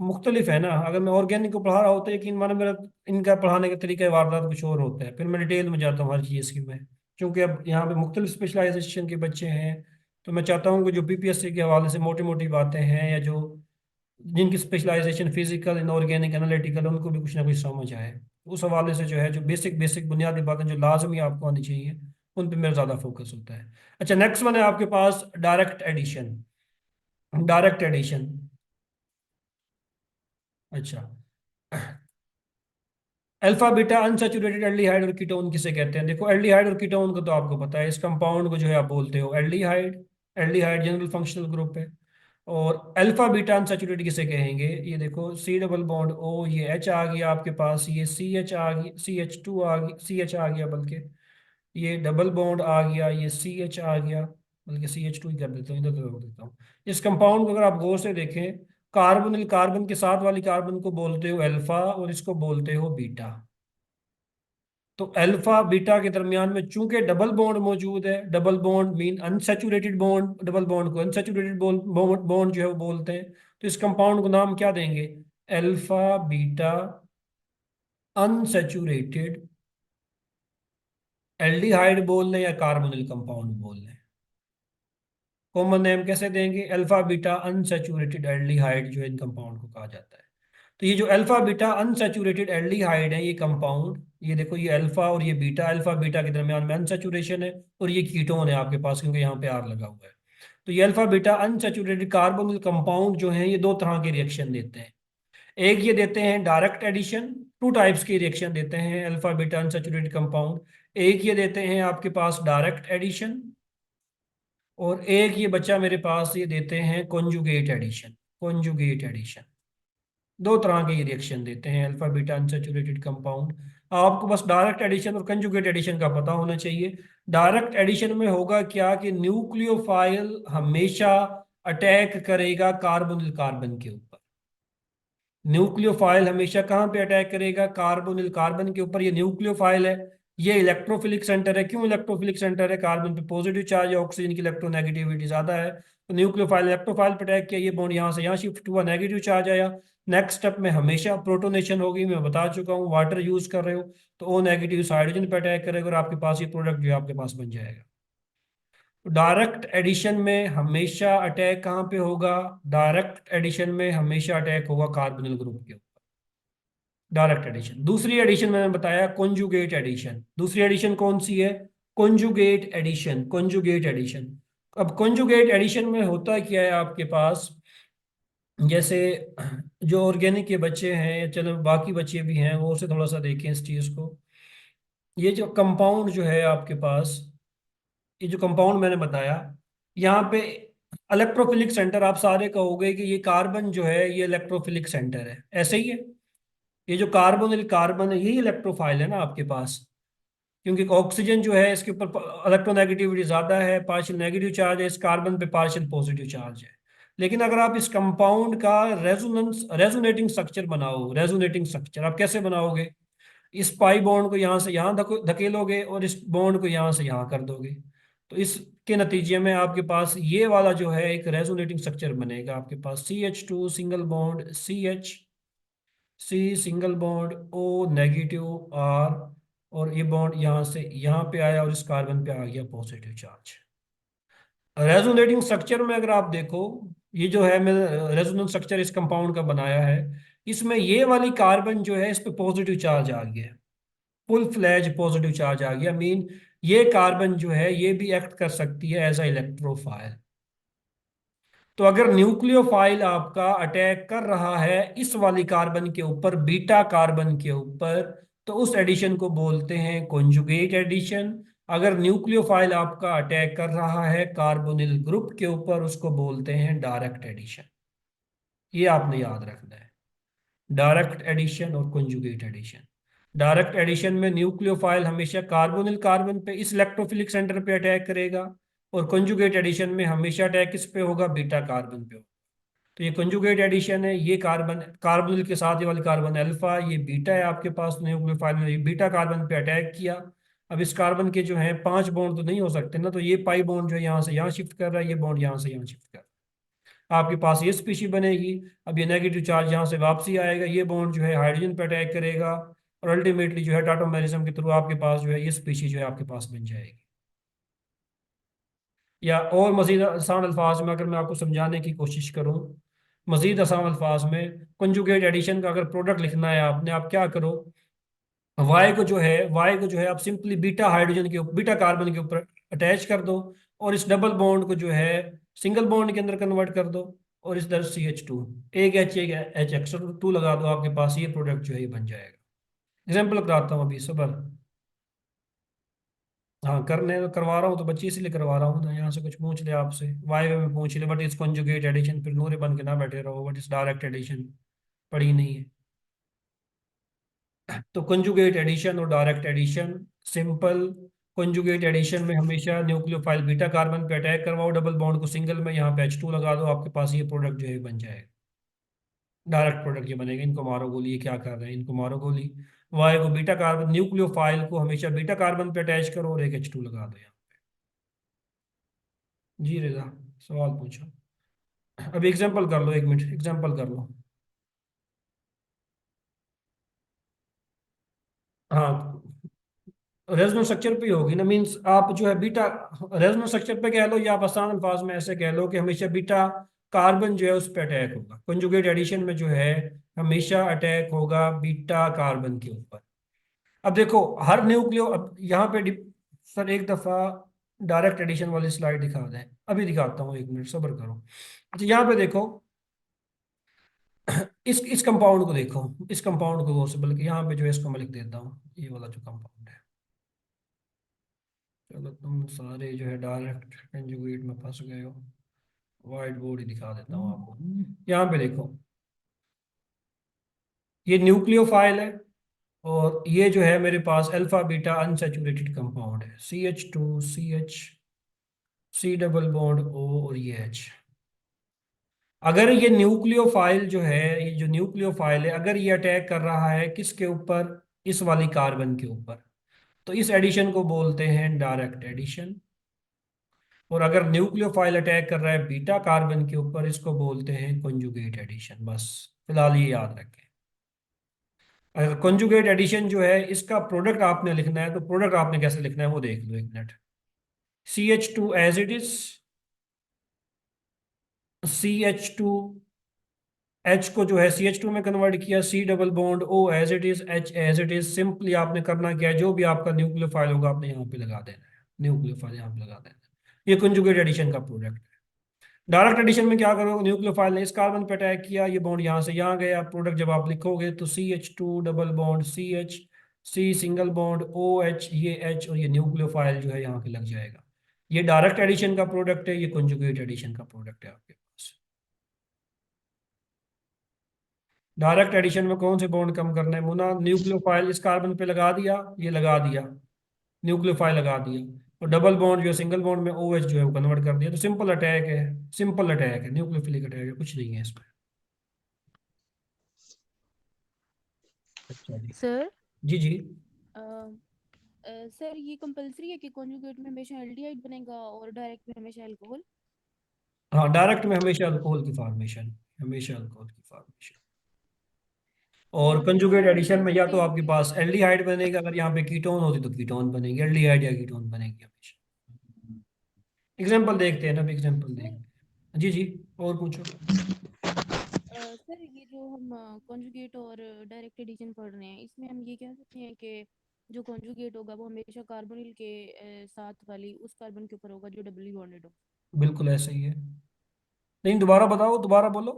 मुख्तलिफ है ना। अगर मैं ऑर्गेनिक को पढ़ा रहा होता है, यकीन मानो मेरा इनका पढ़ाने का तरीका वारदात कुछ और होता है, फिर मैं डिटेल में जाता हूँ हर चीज़ की मैं। क्योंकि अब यहाँ पे मुख्तलिफ स्पेशलाइजेशन के बच्चे हैं, तो मैं चाहता हूँ कि जो PPSC के हवाले से मोटी मोटी बातें हैं, या जो जिनकी स्पेशलाइजेशन फिजिकल इनऑर्गेनिक एनालिटिकल, उनको भी कुछ ना कुछ समझ आए। उस हवाले से जो है, जो बेसिक बेसिक बुनियादी बातें जो लाजमी आपको आनी चाहिए, उन पर मेरा ज़्यादा फोकस होता है। अच्छा, नेक्स्ट वन है आपके पास डायरेक्ट एडिशन। Direct addition. अच्छा, अल्फा बीटा अनसैचुरेटेड एल्डिहाइड और कीटोन किसे कहते हैं? देखो एल्डिहाइड और कीटोन को तो आपको पता है, इस कंपाउंड को जो है आप बोलते हो aldehyde. Aldehyde general functional group है। और अल्फा बीटा अनसैचुरेटेड किसे कहेंगे? ये देखो C डबल बॉन्ड O, ये H आ गया आपके पास, ये CH आ गई, CH2 आ गई, CH आ गया बल्कि, ये डबल बॉन्ड आ गया, ये CH आ गया, बल्कि CH2 ही कर देता हूँ, इधर तो रोक देता हूँ। इस कंपाउंड को अगर आप गौर से देखें, कार्बन कार्बन के साथ वाली कार्बन को बोलते हो अल्फा और इसको बोलते हो बीटा। तो अल्फा बीटा के दरमियान में चूंकि डबल बॉन्ड मौजूद है, double bond mean unsaturated bond, double bond को अनसैचुरेटेड बॉन्ड जो है वो बोलते हैं। तो इस कंपाउंड को नाम क्या देंगे? अल्फा बीटा अनसैचुरेटेड एल्डिहाइड बोल लें या कार्बोनिल कंपाउंड बोल लें। कॉमन नेम कैसे देंगे? अल्फा बीटा अनसैचुरेटेड एल्डिहाइड जो है इन कंपाउंड को कहा जाता है। तो ये जो अल्फा बीटा अनसैचुरेटेड एल्डिहाइड है, ये कंपाउंड, ये देखो ये अल्फा और ये बीटा, अल्फा बीटा के दरमियान में अनसैचुरेशन है और ये कीटोन है आपके पास क्योंकि यहाँ पे आर लगा हुआ है। तो ये alpha beta unsaturated carbonyl compound जो है ये दो तरह के रिएक्शन देते हैं। एक ये देते हैं डायरेक्ट एडिशन, टू टाइप्स की रिएक्शन देते हैं अल्फा बीटा अनसैचुरेटेड कंपाउंड। एक ये देते हैं आपके पास डायरेक्ट एडिशन, और एक ये बच्चा मेरे पास ये देते हैं कॉन्जुगेट एडिशन। कॉन्जुगेट एडिशन, दो तरह के ये रिएक्शन देते हैं अल्फा बीटा अनसैचुरेटेड कंपाउंड। आपको बस डायरेक्ट एडिशन और कंजुगेट एडिशन का पता होना चाहिए। डायरेक्ट एडिशन में होगा क्या कि न्यूक्लियोफाइल हमेशा अटैक करेगा कार्बोनिल कार्बन के ऊपर। न्यूक्लियोफाइल हमेशा कहाँ पे अटैक करेगा? कार्बोनिल कार्बन के ऊपर। ये न्यूक्लियोफाइल है, ये इलेक्ट्रोफिलिक सेंटर है। क्यों इलेक्ट्रोफिलिक सेंटर है? कार्बन पे पॉजिटिव चार्ज है, ऑक्सीजन की इलेक्ट्रोनेगेटिविटी ज्यादा है। तो न्यूक्लियोफाइल इलेक्ट्रोफाइल पे अटैक किया, ये बॉन्ड यहाँ से यहाँ शिफ्ट हुआ, नेगेटिव चार्ज आया। नेक्स्ट स्टेप में हमेशा प्रोटोनेशन होगी, मैं बता चुका हूँ। वाटर यूज कर रहे हो तो ओ नेगेटिव हाइड्रोजन पे अटैक करेगा और आपके पास ये प्रोडक्ट जो है आपके पास बन जाएगा। डायरेक्ट एडिशन में हमेशा अटैक कहाँ पे होगा? डायरेक्ट एडिशन में हमेशा अटैक होगा कार्बोनिल ग्रुप के ऊपर। Direct addition. दूसरी एडिशन मैंने बताया कॉन्जुगेट एडिशन। दूसरी एडिशन कौन सी है? Conjugate addition. कॉन्जुगेट एडिशन, अब कॉन्जुगेट एडिशन में होता क्या है आपके पास? जैसे जो ऑर्गेनिक के बच्चे हैं, चलो बाकी बच्चे भी हैं, वो से थोड़ा सा देखें इस चीज को। ये जो कंपाउंड जो है आपके पास, ये जो कंपाउंड मैंने बताया, यहाँ पे इलेक्ट्रोफिलिक सेंटर आप सारे कहोगे कि ये कार्बन जो है ये इलेक्ट्रोफिलिक सेंटर है, ऐसे ही है। ये जो कार्बोनिल कार्बन है यही इलेक्ट्रोफाइल है ना आपके पास, क्योंकि ऑक्सीजन जो है इसके ऊपर इलेक्ट्रोनेगेटिविटी ज्यादा है, पार्शियल नेगेटिव चार्ज है, इस कार्बन पे पार्शियल पॉजिटिव चार्ज है। लेकिन अगर आप इस कंपाउंड का रेजोनेटिंग स्ट्रक्चर बनाओ, रेजोनेटिंग स्ट्रक्चर आप कैसे बनाओगे? इस पाई बॉन्ड को यहाँ से यहाँ धकेलोगे और इस बॉन्ड को यहाँ से यहाँ कर दोगे। तो इसके नतीजे में आपके पास ये वाला जो है एक रेजोनेटिंग स्ट्रक्चर बनेगा। आपके पास CH2 single bond C single bond O negative R, और ये बॉन्ड यहाँ से यहाँ पे आया और इस कार्बन पे आ गया पॉजिटिव चार्ज। रेजोनेटिंग स्ट्रक्चर में अगर आप देखो, ये जो है मैंने रेजोनेंट स्ट्रक्चर इस कंपाउंड का बनाया है, इसमें ये वाली कार्बन जो है इस पे पॉजिटिव चार्ज आ गया, फुल फ्लैज पॉजिटिव चार्ज आ गया। मीन ये कार्बन जो है ये भी एक्ट कर सकती है एज अ इलेक्ट्रोफाइल। तो अगर न्यूक्लियोफाइल आपका अटैक कर रहा है इस वाली कार्बन के ऊपर, बीटा कार्बन के ऊपर, तो उस एडिशन को बोलते हैं कॉन्जुगेट एडिशन। अगर न्यूक्लियोफाइल आपका अटैक कर रहा है कार्बोनिल ग्रुप के ऊपर, उसको बोलते हैं डायरेक्ट एडिशन। ये आपने याद रखना है, डायरेक्ट एडिशन और कॉन्जुगेट एडिशन। डायरेक्ट एडिशन में न्यूक्लियोफाइल हमेशा कार्बोनिल कार्बन पे इस इलेक्ट्रोफिलिक सेंटर पे अटैक करेगा, और कॉन्जुगेट एडिशन में हमेशा अटैक किस पे होगा? बीटा कार्बन पे होगा। तो ये कॉन्जुगेट एडिशन है, ये कार्बन कार्बोनिल के साथ ये वाली कार्बन अल्फा, ये बीटा है आपके पास न्यूक्लियोफाइल ने बीटा कार्बन पे अटैक किया। अब इस कार्बन के जो है 5 बॉन्ड तो नहीं हो सकते ना, तो ये पाई बॉन्ड जो है यहाँ से यहाँ शिफ्ट कर रहा है, ये बॉन्ड यहाँ से यहाँ शिफ्ट कर रहा है, आपके पास ये स्पीशी बनेगी। अब ये नेगेटिव चार्ज यहाँ से वापसी आएगा, ये बॉन्ड जो है हाइड्रोजन पे अटैक करेगा, और अल्टीमेटली जो है टाटोमेरिज्म के थ्रू आपके पास जो है ये स्पीशी जो है आपके पास बन जाएगी। या और मजीद आसान अल्फाज में अगर मैं आपको समझाने की कोशिश करूं, मजीद आसान अल्फाज में, कंजुगेट एडिशन का अगर प्रोडक्ट लिखना है आपने, आप क्या करो? वाई को जो है आप सिंपली बीटा हाइड्रोजन के ऊपर, बीटा कार्बन के ऊपर अटैच कर दो, और इस डबल बॉन्ड को जो है सिंगल बॉन्ड के अंदर कन्वर्ट कर दो, और इस तरह CH2, एक H एक H एक्स्ट्रा 2 लगा दो, आपके पास ये प्रोडक्ट जो है ये बन जाएगा। एग्जाम्पल कराता हूँ अभी सबर। हाँ करने करवा रहा हूँ तो बच्चे इसलिए करवा रहा हूँ ना, यहाँ से कुछ पूछ ले आपसे, वाई में पूछ ले, बट इस कॉन्जुगेट एडिशन फिर नूरे बन के ना बैठे रहो, बट इस डायरेक्ट एडिशन पढ़ी नहीं है। तो कंजुगेट एडिशन और direct addition simple. Conjugate addition में हमेशा न्यूक्लियोफाइल बीटा कार्बन पे अटैक करवाओ, डबल बॉन्ड को सिंगल में यहाँ पे H2 लगा दो, आपके पास ये प्रोडक्ट जो है बन जाएगा। डायरेक्ट प्रोडक्ट ये बनेगा। इनको मारो गोली, ये क्या कर रहे हैं, इनको मारो गोली। वाई को बीटा कार्बन, न्यूक्लियोफाइल को हमेशा बीटा कार्बन पे अटैच करो और एक H2 लगा दो यहाँ। जी रजा, सवाल पूछो। अभी एग्जांपल कर लो, 1 मिनट एग्जांपल कर लो। हाँ, रेजोनेंस स्ट्रक्चर पे ही होगी ना, मींस आप जो है बीटा, रेजोनेंस स्ट्रक्चर पे कह लो या आप आसान अल्फाज में ऐसे कह लो कि हमेशा बीटा कार्बन जो है उस पर अटैक होगा, कंजुगेट एडिशन में जो है हमेशा अटैक होगा बीटा कार्बन के ऊपर। अब देखो हर न्यूक्लियो, अब यहाँ पे सर एक दफा डायरेक्ट एडिशन वाली स्लाइड दिखा दें, अभी दिखाता हूँ, 1 मिनट सब्र करो। अच्छा यहाँ पे देखो, इस कंपाउंड को देखो, इस कंपाउंड को गौर से, बल्कि यहाँ पे जो है इसको मैं लिख देता हूँ, ये वाला जो कंपाउंड है। चलो तुम सारे जो है डायरेक्ट कंजुगेट में फंस गए हो, व्हाइट बोर्ड ही दिखा देता हूँ आपको। यहाँ पे देखो, ये न्यूक्लियोफाइल है, और ये जो है मेरे पास अल्फा बीटा अनसैचुरेटेड कंपाउंड है, CH2 CH, C double bond O और ये H। अगर ये न्यूक्लियोफाइल जो है, ये जो न्यूक्लियोफाइल है, अगर ये अटैक कर रहा है किसके ऊपर, इस वाली कार्बन के ऊपर, तो इस एडिशन को बोलते हैं डायरेक्ट एडिशन। और अगर न्यूक्लियोफाइल अटैक कर रहा है बीटा कार्बन के ऊपर, इसको बोलते हैं कॉन्जुगेट एडिशन। बस फिलहाल ये याद रखें। अगर कॉन्जुगेट एडिशन जो है इसका प्रोडक्ट आपने लिखना है, तो प्रोडक्ट आपने कैसे लिखना है वो देख लो, 1 minute. CH2 as it is, CH2, H को जो है CH2 में कन्वर्ट किया, C double bond O as it is, H as it is. Simply आपने करना क्या है, जो भी आपका न्यूक्लियोफाइल होगा आपने यहाँ पे लगा देना है, न्यूक्लियोफाइल यहाँ पे लगा देना है। ये कॉन्जुगेट एडिशन का प्रोडक्ट है। डायरेक्ट एडिशन में क्या करोगे, न्यूक्लियोफाइल ने इस कार्बन पे अटैक किया, ये बॉन्ड यहाँ से यहाँ गया, प्रोडक्ट जब आप लिखोगे तो CH2 double bond CH, C single bond OH, ये H, और ये न्यूक्लियोफाइल जो है यहाँ पे लग जाएगा। ये डायरेक्ट एडिशन का प्रोडक्ट है, ये कॉन्जुगेट एडिशन का प्रोडक्ट है आपके पास। डायरेक्ट एडिशन में कौन से बॉन्ड कम करना है मुना, न्यूक्लियोफाइल इस कार्बन पे लगा दिया, ये लगा दिया, न्यूक्लियोफाइल लगा दिया, और डबल बॉन्ड जो है सिंगल बॉन्ड में OH जो है वो कन्वर्ट कर दिया, तो सिंपल अटैक है, सिंपल अटैक है, न्यूक्लियोफिलिक अटैक है, कुछ नहीं है इसमें। अच्छा जी। सर, जी जी। सर ये कंपलसरी है कि कॉन्जुगेट में हमेशा एल्डिहाइड बनेगा और डायरेक्ट में हमेशा अल्कोहल? हाँ, डायरेक्ट में हमेशा अल्कोहल की फॉर्मेशन, हमेशा अल्कोहल की फॉर्मेशन। और और कंजुगेट सर हम एडिशन कह में या सकते तो हैं आपके कि पास एल्डिहाइड बनेगा, अगर यहाँ पे कीटोन होती तो कीटोन बनेगी, एल्डिहाइड या कीटोन बनेगी हमेशा। एग्जाम्पल देखते हैं ना, एग्जाम्पल देखते सर, हैं। जी जी, और पूछो। सर ये जो हम कॉन्जुगेट और डायरेक्ट एडिशन पढ़ रहे हैं, इसमें हम ये कह सकते हैं कि जो कॉन्जुगेट होगा वो हमेशा कार्बोनिल के साथ वाली उस कार्बन के ऊपर होगा जो डबली बॉन्डेड हो। बिल्कुल ऐसा ही है। नहीं, दोबारा बताओ, दोबारा बोलो।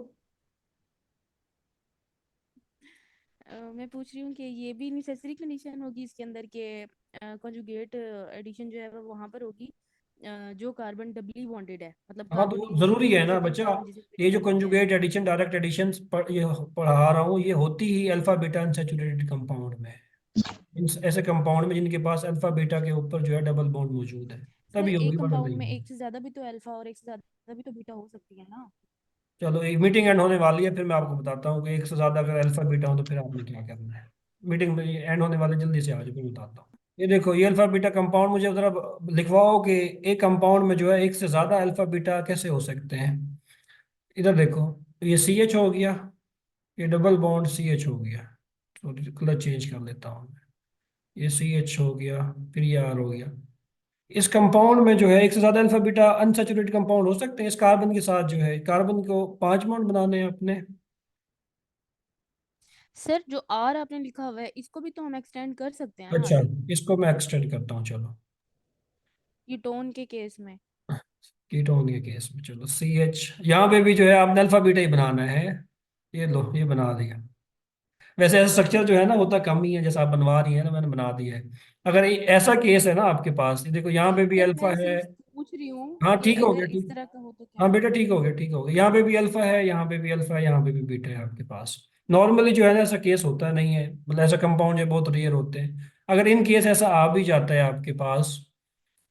मैं पूछ रही हूँ कि ये भी नेसेसरी कंडीशन होगी इसके अंदर के कॉन्जुगेट एडिशन जो है वो वहां पर होगी जो कार्बन डबली बॉन्डेड है, मतलब हाँ तो कार्बोनिल जरूरी है ना सेकंड बच्चा, कार्बन जिसे ये जो ट्रिप्सिन कहते हैं। कंजुगेट एडिशन डायरेक्ट एडिशन ये पढ़ा रहा हूँ, ये होती ही अल्फा बीटा अनसैचुरेटेड कंपाउंड में है। ऐसे कंपाउंड में जिनके पास अल्फा बीटा के ऊपर जो है डबल बॉन्ड मौजूद है, सर तभी होगी, एक वरना कंपाउंड नहीं में होगी। एक से ज्यादा भी तो अल्फा और एक से ज्यादा भी तो बीटा हो सकती है ना? चलो, एक मीटिंग एंड होने वाली है, फिर मैं आपको बताता हूँ कि एक से ज्यादा अगर अल्फा बीटा हो तो फिर आपने क्या करना है। मीटिंग में एंड होने वाले, जल्दी से आ जाओ, फिर बताता हूँ। ये देखो, ये अल्फा बीटा कंपाउंड, मुझे जरा लिखवाओ कि एक कंपाउंड में जो है एक से ज्यादा अल्फा बीटा कैसे हो सकते हैं। इधर देखो, ये CH हो गया, ये डबल बॉन्ड CH हो गया, तो कलर चेंज कर लेता हूँ मैं। ये CH हो गया, फिर ये R हो गया। इस कंपाउंड में जो है एक से ज्यादा अल्फा बीटा अनसैचुरेटेड कंपाउंड हो सकते हैं। इस कार्बन के साथ जो है, कार्बन को 5 बॉन्ड बनाने हैं अपने। सर जो आर आपने लिखा हुआ है इसको भी तो हम एक्सटेंड कर सकते हैं ना अच्छा, आगे, इसको मैं एक्सटेंड करता हूँ, चलो। कीटोन के केस में। कीटोन के केस में चलो, CH यहाँ पे भी जो है आपने अल्फा बीटा ही बनाना है। ये लो, ये बना दिया। वैसे ऐसा स्ट्रक्चर जो है ना होता कम ही है, जैसा आप बनवा रही है ना, मैंने बना दिया है। अगर ऐसा केस है ना आपके पास, ये देखो यहाँ पे भी सर अल्फा मैं है। सिर्फ पूछ रही हूँ हाँ कि ठीक हो अगर गया, इस ठीक। तरह का हो तो क्या हाँ बेटा, होगा। ठीक हो गया, ठीक हो गया। यहाँ पे भी अल्फा है, यहाँ पे भी अल्फा है, यहाँ पे भी बीटा है आपके पास। नॉर्मली जो है ना ऐसा केस होता नहीं है, मतलब ऐसा कंपाउंड जो बहुत रेयर होते हैं। अगर इन केस ऐसा आ भी जाता है आपके पास,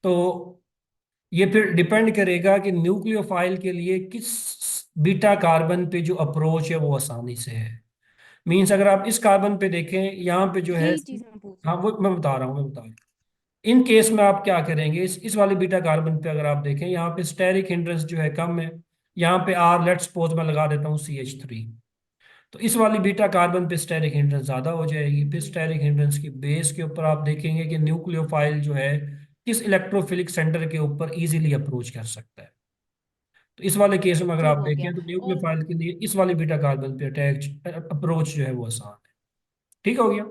तो ये फिर डिपेंड करेगा कि न्यूक्लियोफाइल के लिए किस बीटा कार्बन पे जो अप्रोच है वो आसानी से है। मीन्स अगर आप इस कार्बन पे देखें, यहाँ पे जो है, यही चीज मैं पूछ हाँ रही वो मैं बता रहा हूँ, मैं बता रहा हूँ। इन केस में आप क्या करेंगे, इस वाले बीटा कार्बन पे अगर आप देखें, यहाँ पे स्टेरिक हिंड्रेंस जो है कम है। यहाँ पे आर, लेट्स सपोज मैं लगा देता हूँ CH3। तो इस वाली बीटा कार्बन पे स्टेरिक हिंड्रेंस ज्यादा हो जाएगी। फिर हूँ। स्टेरिक हिंड्रेंस की बेस के ऊपर आप देखेंगे कि न्यूक्लियोफाइल जो है किस इलेक्ट्रोफिलिक सेंटर के ऊपर इजीली अप्रोच कर सकता है। तो इस वाले केस में अगर आप ठीक हो गया। देखें तो और न्यूक्लियोफाइल के लिए इस वाली बीटा कार्बन पे अटैच अप्रोच जो है वो आसान है। ठीक हो गया।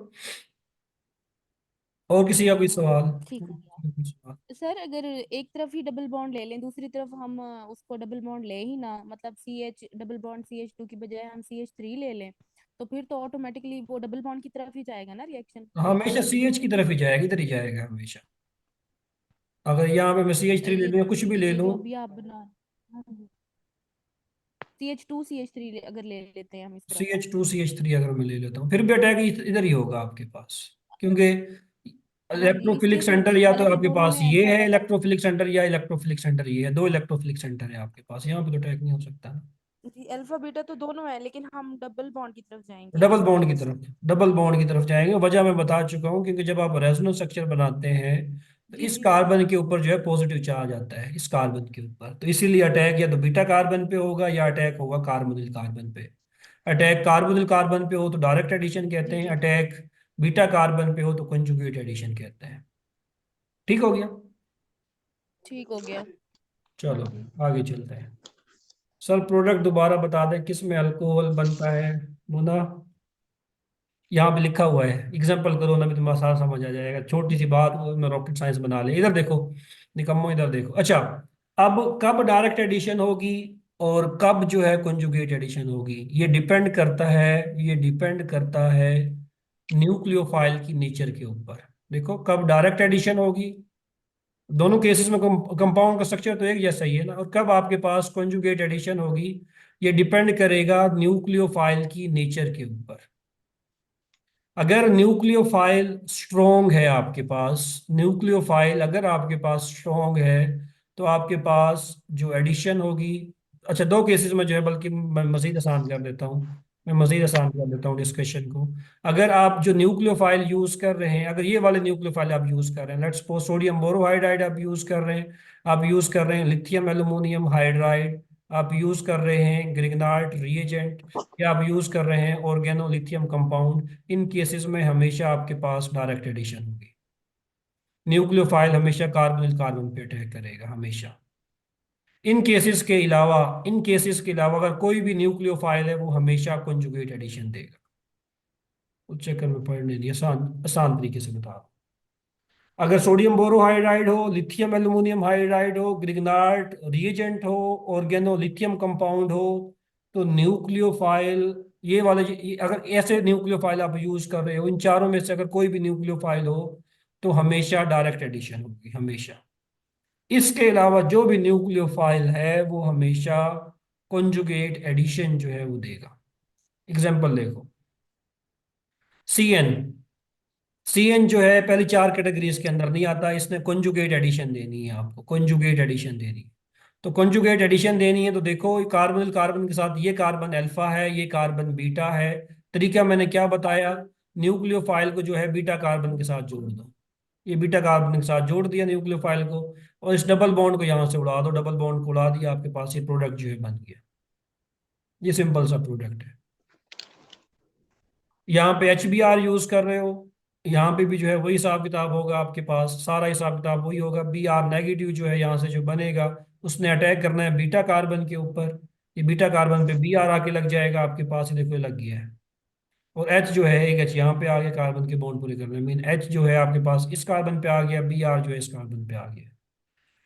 और किसी का कोई सवाल? ठीक हो किसी का कोई सवाल? गया सर, अगर एक तरफ ही डबल बॉन्ड ले लें, दूसरी तरफ हम उसको डबल बॉन्ड ले ही ना, मतलब CH डबल बॉन्ड CH2 की बजाय हम CH3 ले लें, तो फिर तो ऑटोमेटिकली वो डबल बॉन्ड की तरफ ही जाएगा ना रिएक्शन, हाँ, हमेशा CH की तरफ ही जाएगा, इधर ही जाएगा हमेशा। अगर यहाँ पे मैं CH3 ले ये लूँ या कुछ भी ले ये लूँ, जो अभी आप बना, CH2 CH3 अगर ले लेते हैं हम इस तरफ। CH2 CH3 अगर मैं ले लेता हूँ, फिर भी अटैक इधर ही होगा आपके पास, क्योंकि हाँ जी, इस इलेक्ट्रोफिलिक केस में सेंटर या तो हालांकि आपके दोनों पास में ये अल्फा है डबल, इलेक्ट्रोफिलिक सेंटर, या इलेक्ट्रोफिलिक सेंटर ये है, दो इलेक्ट्रोफिलिक सेंटर है आपके पास, यहाँ पे तो अटैक नहीं हो सकता ना। जी अल्फा बीटा तो दोनों है, लेकिन हम डबल बॉन्ड की तरफ जाएंगे डबल इस बॉन्ड की केस में। तरफ, डबल बॉन्ड की तरफ जाएंगे। वजह मैं बता चुका हूँ, क्योंकि जब आप रेजोनेंस स्ट्रक्चर बनाते हैं तो जी इस जी जी। कार्बन के ऊपर जो है पॉजिटिव चार्ज आता है, इस कार्बन के ऊपर, तो इसीलिए अटैक या तो बीटा कार्बन पे होगा या अटैक होगा कार्बोनिल कार्बन पे। अटैक कार्बोनिल कार्बन पे हो तो डायरेक्ट एडिशन कहते जी हैं, जी। अटैक बीटा कार्बन पे हो तो कंजुगेट एडिशन कहते हैं। ठीक हो गया। ठीक हो गया। चलो आगे चलते हैं। सर प्रोडक्ट दोबारा बता दें, किस में अल्कोहल बनता है? मुना, यहाँ पे लिखा हुआ है, एग्जाम्पल करो ना, भी तुम्हें आसान समझ आ जाएगा, छोटी सी बात में रॉकेट साइंस बना ले। इधर देखो निकम्मो, इधर देखो। अच्छा, अब कब डायरेक्ट एडिशन होगी और कब जो है कंजुगेट एडिशन होगी, ये डिपेंड करता है, ये डिपेंड करता है न्यूक्लियोफाइल की नेचर के ऊपर। देखो कब डायरेक्ट एडिशन होगी, दोनों केसेस में कंपाउंड का स्ट्रक्चर तो एक जैसा ही है ना, और कब आपके पास कंजुगेट एडिशन होगी, ये डिपेंड करेगा न्यूक्लियोफाइल की नेचर के ऊपर। अगर न्यूक्लियोफाइल स्ट्रोंग है आपके पास, न्यूक्लियोफाइल अगर आपके पास स्ट्रोंग है, तो आपके पास जो एडिशन होगी, अच्छा दो केसेस में जो है, बल्कि मैं मजीद आसान कर देता हूँ, मैं मजीद आसान कर देता हूँ डिस्कशन को। अगर आप जो न्यूक्लियोफाइल यूज कर रहे हैं, अगर ये वाले न्यूक्लियोफाइल आप यूज कर रहे हैं, लेट्स सपोज सोडियम बोरोहाइड्राइड आप यूज कर रहे हैं, आप यूज कर रहे हैं लिथियम एल्यूमिनियम हाइड्राइड, आप यूज कर रहे हैं ग्रिग्नार्ट रिएजेंट, या आप यूज कर रहे हैं ऑर्गेनोलिथियम कंपाउंड, इन केसेस में हमेशा आपके पास डायरेक्ट एडिशन होगी। न्यूक्लियोफाइल हमेशा कार्बोनिल कार्बन पे अटैक करेगा हमेशा। इन केसेस के अलावा अगर कोई भी न्यूक्लियोफाइल है, वो हमेशा कंजुगेट एडिशन देगा। उस चक्कर में पढ़ने नहीं, आसान आसान तरीके से बता रहा हूं। अगर सोडियम बोरोहाइड्राइड हो, लिथियम एल्यूमिनियम हाइड्राइड हो, ग्रिग्नार्ट रिएजेंट हो, ऑर्गेनोलिथियम कंपाउंड हो, तो न्यूक्लियोफाइल, अगर ऐसे न्यूक्लियोफाइल आप यूज कर रहे हो, इन चारों में से अगर कोई भी न्यूक्लियोफाइल हो, तो हमेशा डायरेक्ट एडिशन होगी हमेशा। इसके अलावा जो भी न्यूक्लियोफाइल है वो हमेशा कॉन्जुगेट एडिशन जो है वो देगा। एग्जाम्पल देखो, CN, CN जो है पहली चार कैटेगरीज के अंदर नहीं आता, इसने कॉन्जुगेट एडिशन देनी है आपको, कॉन्जुगेट एडिशन देनी है। तो कॉन्जुगेट एडिशन देनी है तो देखो, कार्बोनिल कार्बन के साथ ये कार्बन अल्फा है, ये कार्बन बीटा है। तरीका मैंने क्या बताया, न्यूक्लियोफाइल को जो है बीटा कार्बन के साथ जोड़ दो, ये बीटा कार्बन के साथ जोड़ दिया न्यूक्लियोफाइल को, और इस डबल बॉन्ड को यहाँ से उड़ा दो, डबल बॉन्ड को उड़ा दिया, आपके पास ये प्रोडक्ट जो है बन गया। ये सिंपल सा प्रोडक्ट है। यहाँ पे HBr यूज कर रहे हो, यहाँ पे भी जो है वही हिसाब किताब होगा, आपके पास सारा हिसाब किताब वही होगा। Br नेगेटिव जो है यहाँ से जो बनेगा, उसने अटैक करना है बीटा कार्बन के ऊपर, ये बीटा कार्बन पे Br आके लग जाएगा आपके पास, ये देखो ये लग गया है। और H जो है, एक H यहाँ पे आ गया, कार्बन के बॉन्ड पूरे करने, मीन H जो है आपके पास इस कार्बन पे आ गया, Br जो है इस कार्बन पे आ गया।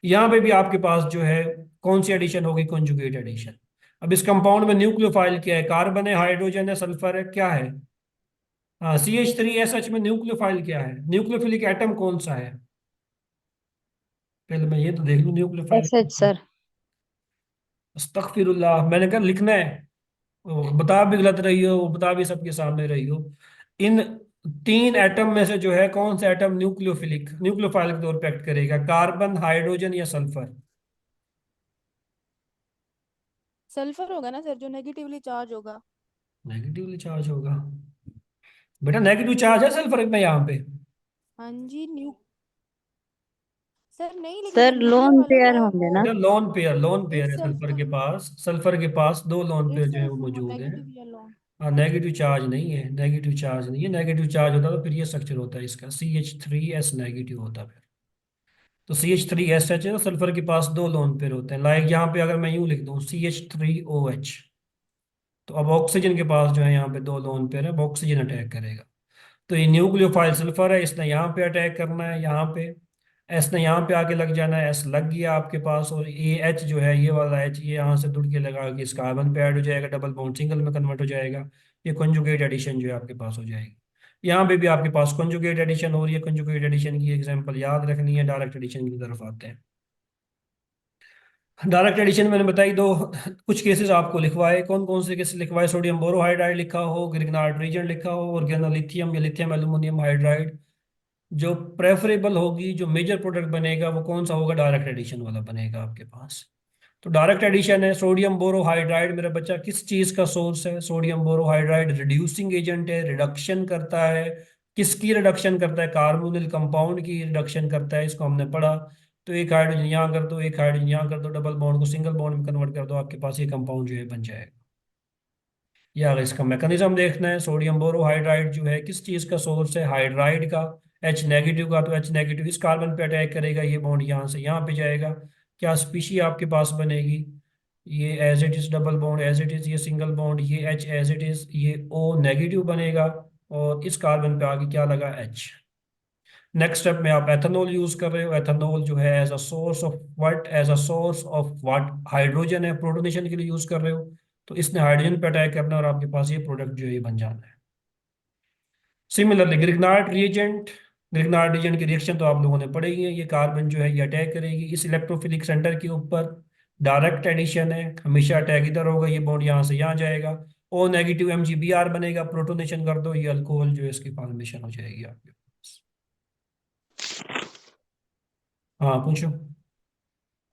यहाँ पे भी आपके पास जो है कौन सी एडिशन होगी, कॉन्जुगेट एडिशन। अब इस कंपाउंड में न्यूक्लियोफाइल क्या है, कार्बन है, हाइड्रोजन है, सल्फर है, क्या है? हाँ, CH3SH में न्यूक्लियोफाइल क्या है, न्यूक्लियोफिलिक एटम कौन सा है? पहले मैं ये तो देख लूं न्यूक्लियोफाइल। S H sir. अस्तगफिरुल्लाह, मैंने कहा लिखना है। वो बता भी गलत रही हो, वो बता भी सबके सामने रही हो। इन तीन एटम में से जो है कौन सा एटम न्यूक्लियोफाइल के तौर पे एक्ट करेगा, कार्बन, हाइड्रोजन या सल्फर? सल्फर होगा ना सर, जो नेगेटिवली चार्ज होगा। नेगेटिवली चार्ज होगा? बेटा नेगेटिव चार्ज है सल्फर में यहाँ पे। हाँ जी, न्यू सर नहीं, लेकिन सर जो न्यूक्लियो लोन वाला पेयर है होंगे वो ना? बेटा लोन पेयर इट्स है सल्फर सेल्फ के पास, सल्फर के पास दो लोन पेयर इट्स जो है वो सेल्फ मौजूद हैं। नेगेटिव या लॉन्ग। हाँ नेगेटिव चार्ज नहीं है, नेगेटिव चार्ज नहीं है। नेगेटिव चार्ज होता तो फिर ये स्ट्रक्चर होता है इसका, CH3S नेगेटिव होता फिर। तो CH3SH है, तो सल्फर के पास दो लोन पेयर होते हैं। लाइक यहाँ पे अगर मैं यूं लिख दूं CH3OH, तो अब ऑक्सीजन के पास जो है यहाँ पे दो लोन पेयर है, अब ऑक्सीजन अटैक करेगा। तो ये न्यूक्लियोफाइल सल्फर है, इसने यहाँ पे अटैक करना है, यहाँ पे एस ने यहाँ पे आके लग जाना है, एस लग गया आपके पास, और ये एच जो है, ये वाला एच, ये यहाँ से जुड़ के लगा के इस कार्बन पे ऐड हो जाएगा, डबल बॉन्ड सिंगल में कन्वर्ट हो जाएगा। ये कंजुगेट एडिशन जो है आपके पास हो जाएगी। यहाँ पे भी आपके पास कंजुगेट एडिशन हो रही है। कंजुगेट एडिशन की एग्जांपल याद रखनी है। डायरेक्ट एडिशन की तरफ आते हैं। डायरेक्ट एडिशन मैंने बताई दो, कुछ केसेस आपको लिखवाए। कौन कौन से केसेस लिखवाए? सोडियम बोरोहाइड्राइड लिखा हो, ग्रिग्नार्ड रीजेंट लिखा हो, ऑर्गेनोलिथियम या लिथियम एल्यूमिनियम हाइड्राइड। जो प्रेफरेबल होगी, जो मेजर प्रोडक्ट बनेगा वो कौन सा होगा? डायरेक्ट एडिशन वाला बनेगा आपके पास। तो डायरेक्ट एडिशन है। सोडियम बोरोहाइड्राइड मेरा बच्चा किस चीज का सोर्स है? सोडियम बोरोहाइड्राइड रिड्यूसिंग एजेंट है, रिडक्शन करता है। किसकी रिडक्शन करता है? कार्बोनिल कंपाउंड की रिडक्शन करता है, इसको हमने पढ़ा। तो एक हाइड्रोजन यहाँ कर दो, एक हाइड्रोजन यहाँ कर दो, डबल बॉन्ड को सिंगल बॉन्ड में कन्वर्ट कर दो, आपके पास ये कंपाउंड जो है बन जाएगा। या अगर इसका मैकेनिज्म देखना है, सोडियम बोरोहाइड्राइड जो है किस चीज का सोर्स है? हाइड्राइड का, H नेगेटिव का। तो H नेगेटिव इस कार्बन पे अटैक करेगा, ये बॉन्ड यहाँ से यहाँ पे जाएगा। क्या स्पीशी आपके पास बनेगी? ये as it is double bond, as it is ये सिंगल बॉन्ड, ये H एज इट इज, ये O नेगेटिव बनेगा। और इस कार्बन पे आगे क्या लगा? H। नेक्स्ट स्टेप में आप एथेनॉल यूज कर रहे हो। एथेनॉल जो है as a source of what? As a source of what? Hydrogen है, प्रोटोनेशन के लिए यूज कर रहे हो। तो इसने हाइड्रोजन पे अटैक करना है और आपके पास ये प्रोडक्ट जो है ये बन जाना है। सिमिलरली ग्रिग्नार्ड रिएजेंट की रिएक्शन तो आप लोगों ने पढ़ी ही है। ये कार्बन जो है ये अटैक करेगी इस इलेक्ट्रोफिलिक सेंटर के ऊपर। डायरेक्ट एडिशन है, हमेशा अटैक इधर होगा, ये बॉन्ड यहाँ से यहाँ जाएगा। O नेगेटिव MgBr बनेगा, प्रोटोनेशन कर दो, ये अल्कोहल जो है इसकी फॉर्मेशन हो जाएगी आपके पास। हाँ पूछो।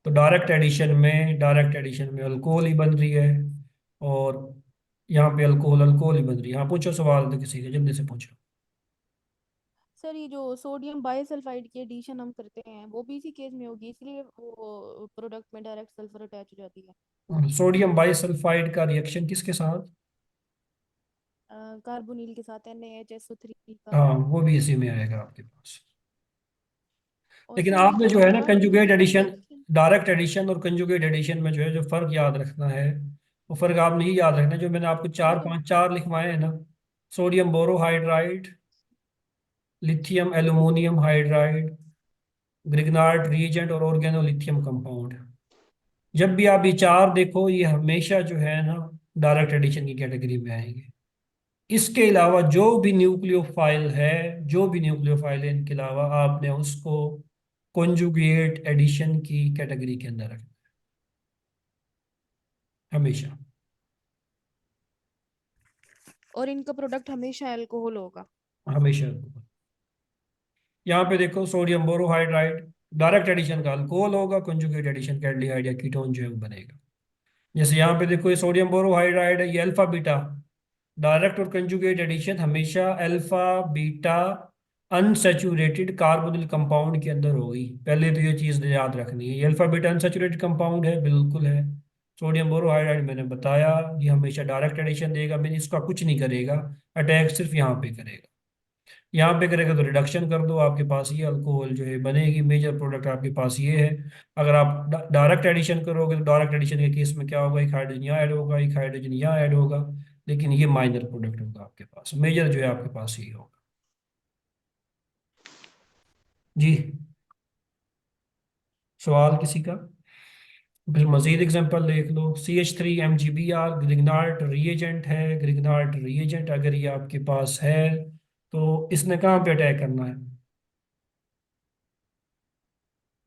तो डायरेक्ट एडिशन में अल्कोहल ही बन रही है, और यहाँ पे अल्कोहल ही बन रही है। हाँ पूछो सवाल, तो किसी का जल्दी से पूछो। सर ये जो सोडियम बाइसल्फाइड की एडिशन हम करते हैं वो भी इसी केस में होगी, इसलिए वो प्रोडक्ट में डायरेक्ट सल्फर अटैच हो जाती है। सोडियम बाइसल्फाइड का रिएक्शन किसके साथ? कार्बोनिल के साथ NaHSO3 का। हाँ वो भी इसी में आएगा आपके पास। और लेकिन सर ये आपने जो जो है ना conjugate carbonyl addition, reaction. Direct addition और कंजुगेट एडिशन में जो है जो फर्क याद रखना है, वो फर्क आपने ही याद रखना है जो मैंने आपको हाँ चार जी। पांच चार लिखवाए हैं ना। Sodium borohydride, lithium aluminium hydride, Grignard reagent और ऑर्गेनोलिथियम कंपाउंड। जब भी आप ये चार देखो, ये हमेशा जो है ना डायरेक्ट एडिशन की कैटेगरी में आएंगे। इसके अलावा जो भी न्यूक्लियोफाइल है इनके अलावा आपने उसको कॉन्जुगेट एडिशन की कैटेगरी के अंदर रखना है, हमेशा। और इनका प्रोडक्ट हमेशा अल्कोहल होगा। हमेशा। यहाँ पे देखो सोडियम बोरोहाइड्राइड, डायरेक्ट एडिशन का अल्कोहल होगा, कॉन्जुगेट एडिशन का एल्डिहाइड या कीटोन जो है वो बनेगा। जैसे यहाँ पे देखो ये सोडियम बोरोहाइड्राइड है, ये अल्फा बीटा। डायरेक्ट और कंजुगेट एडिशन हमेशा alpha beta unsaturated carbonyl compound के अंदर होगी। पहले तो ये चीज़ याद रखनी है, ये अल्फा बीटा अनसैचुरेटेड कंपाउंड है, बिल्कुल है। सोडियम बोरोहाइड्राइड मैंने बताया, ये हमेशा डायरेक्ट एडिशन देगा, मैंने इसका कुछ नहीं करेगा, अटैक सिर्फ यहाँ पे करेगा। यहाँ पे करेगा तो रिडक्शन कर दो, आपके पास ये अल्कोहल जो है बनेगी। मेजर प्रोडक्ट आपके पास ये है। अगर आप डायरेक्ट एडिशन करोगे तो डायरेक्ट एडिशन के केस में क्या होगा? एक हाइड्रोजन यहाँ ऐड होगा, एक हाइड्रोजन यहाँ ऐड होगा, लेकिन ये माइनर प्रोडक्ट होगा आपके पास। मेजर जो है आपके पास ये होगा। जी, सवाल किसी का? फिर मजीद एग्जांपल देख लो। CH3MgBr ग्रिग्नार्ड रीएजेंट है। ग्रिग्नार्ड रीएजेंट अगर ये आपके पास है तो इसने कहाँ पे अटैक करना है?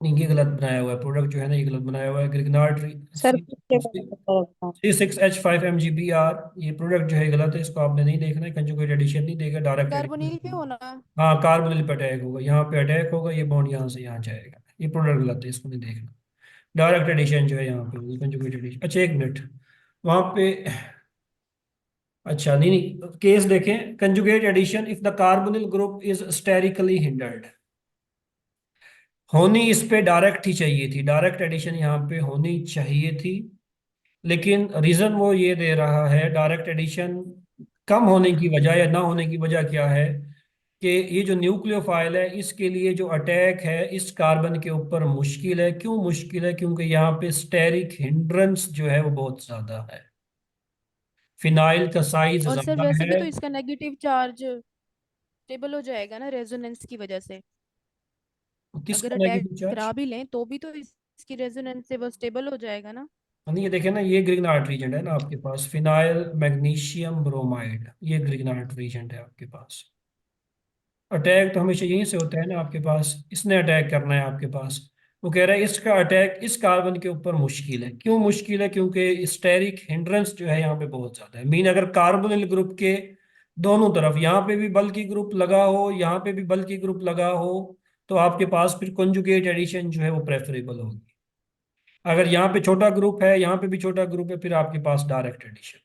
नहीं, ये गलत बनाया हुआ है प्रोडक्ट जो है ना, ये गलत बनाया हुआ है। ग्रिग्नार्ड सर पूछिएगा तो सर बताओ। C6H5MgBr, ये प्रोडक्ट जो है गलत है, इसको आपने नहीं देखना है। कंजुगेट एडिशन नहीं देगा, डायरेक्ट कार्बोनिल पे एडिशन। होना। हाँ कार्बोनिल पे अटैक होगा, यहाँ पे अटैक होगा, ये बॉन्ड यहाँ से यहाँ जाएगा, ये प्रोडक्ट गलत है, इसको नहीं देखना। डायरेक्ट एडिशन जो है यहाँ पे होगी, कंजुगेट एडिशन। अच्छा एक मिनट, वहाँ पे अच्छा, नहीं नहीं, केस देखें, conjugate addition if the carbonyl group is sterically hindered. होनी इस पे डायरेक्ट ही चाहिए थी, डायरेक्ट एडिशन यहाँ पे होनी चाहिए थी, लेकिन रीजन वो ये दे रहा है डायरेक्ट एडिशन कम होने की वजह या ना होने की वजह क्या है, कि ये जो न्यूक्लियोफाइल है इसके लिए जो अटैक है इस कार्बन के ऊपर मुश्किल है। क्यों मुश्किल है? क्योंकि यहाँ पे स्टेरिक हिंड्रेंस जो है वो बहुत ज्यादा है, फिनाइल का साइज और सर ज्यादा वैसे भी है। तो इसका नेगेटिव चार्ज स्टेबल हो जाएगा ना रेजोनेंस की वजह से। अगर किसका अटैक नेगेटिव चार्ज? करा भी लें तो भी तो इसकी रेजोनेंस से वो स्टेबल हो जाएगा ना। ये देखें ना, ये ग्रिग्नार्ड रीजेंट है ना आपके पास, फिनाइल मैग्नीशियम ब्रोमाइड, ये ग्रिग्नार्ड रीजेंट है आपके पास। अटैक तो हमेशा यहीं से होता है ना आपके पास, इसने अटैक करना है आपके पास। वो कह रहा है इसका अटैक इस कार्बन के ऊपर मुश्किल है। क्यों मुश्किल है? क्योंकि स्टेरिक हिंड्रेंस जो है यहाँ पे बहुत ज्यादा है। मीन अगर कार्बोनिल ग्रुप के दोनों तरफ, यहाँ पे भी बल्कि ग्रुप लगा हो, यहाँ पे भी बल्कि ग्रुप लगा हो, तो आपके पास फिर कॉन्जुगेट एडिशन जो है वो प्रेफरेबल होगी। अगर यहाँ पे छोटा ग्रुप है, यहाँ पे भी छोटा ग्रुप है, फिर आपके पास डायरेक्ट एडिशन।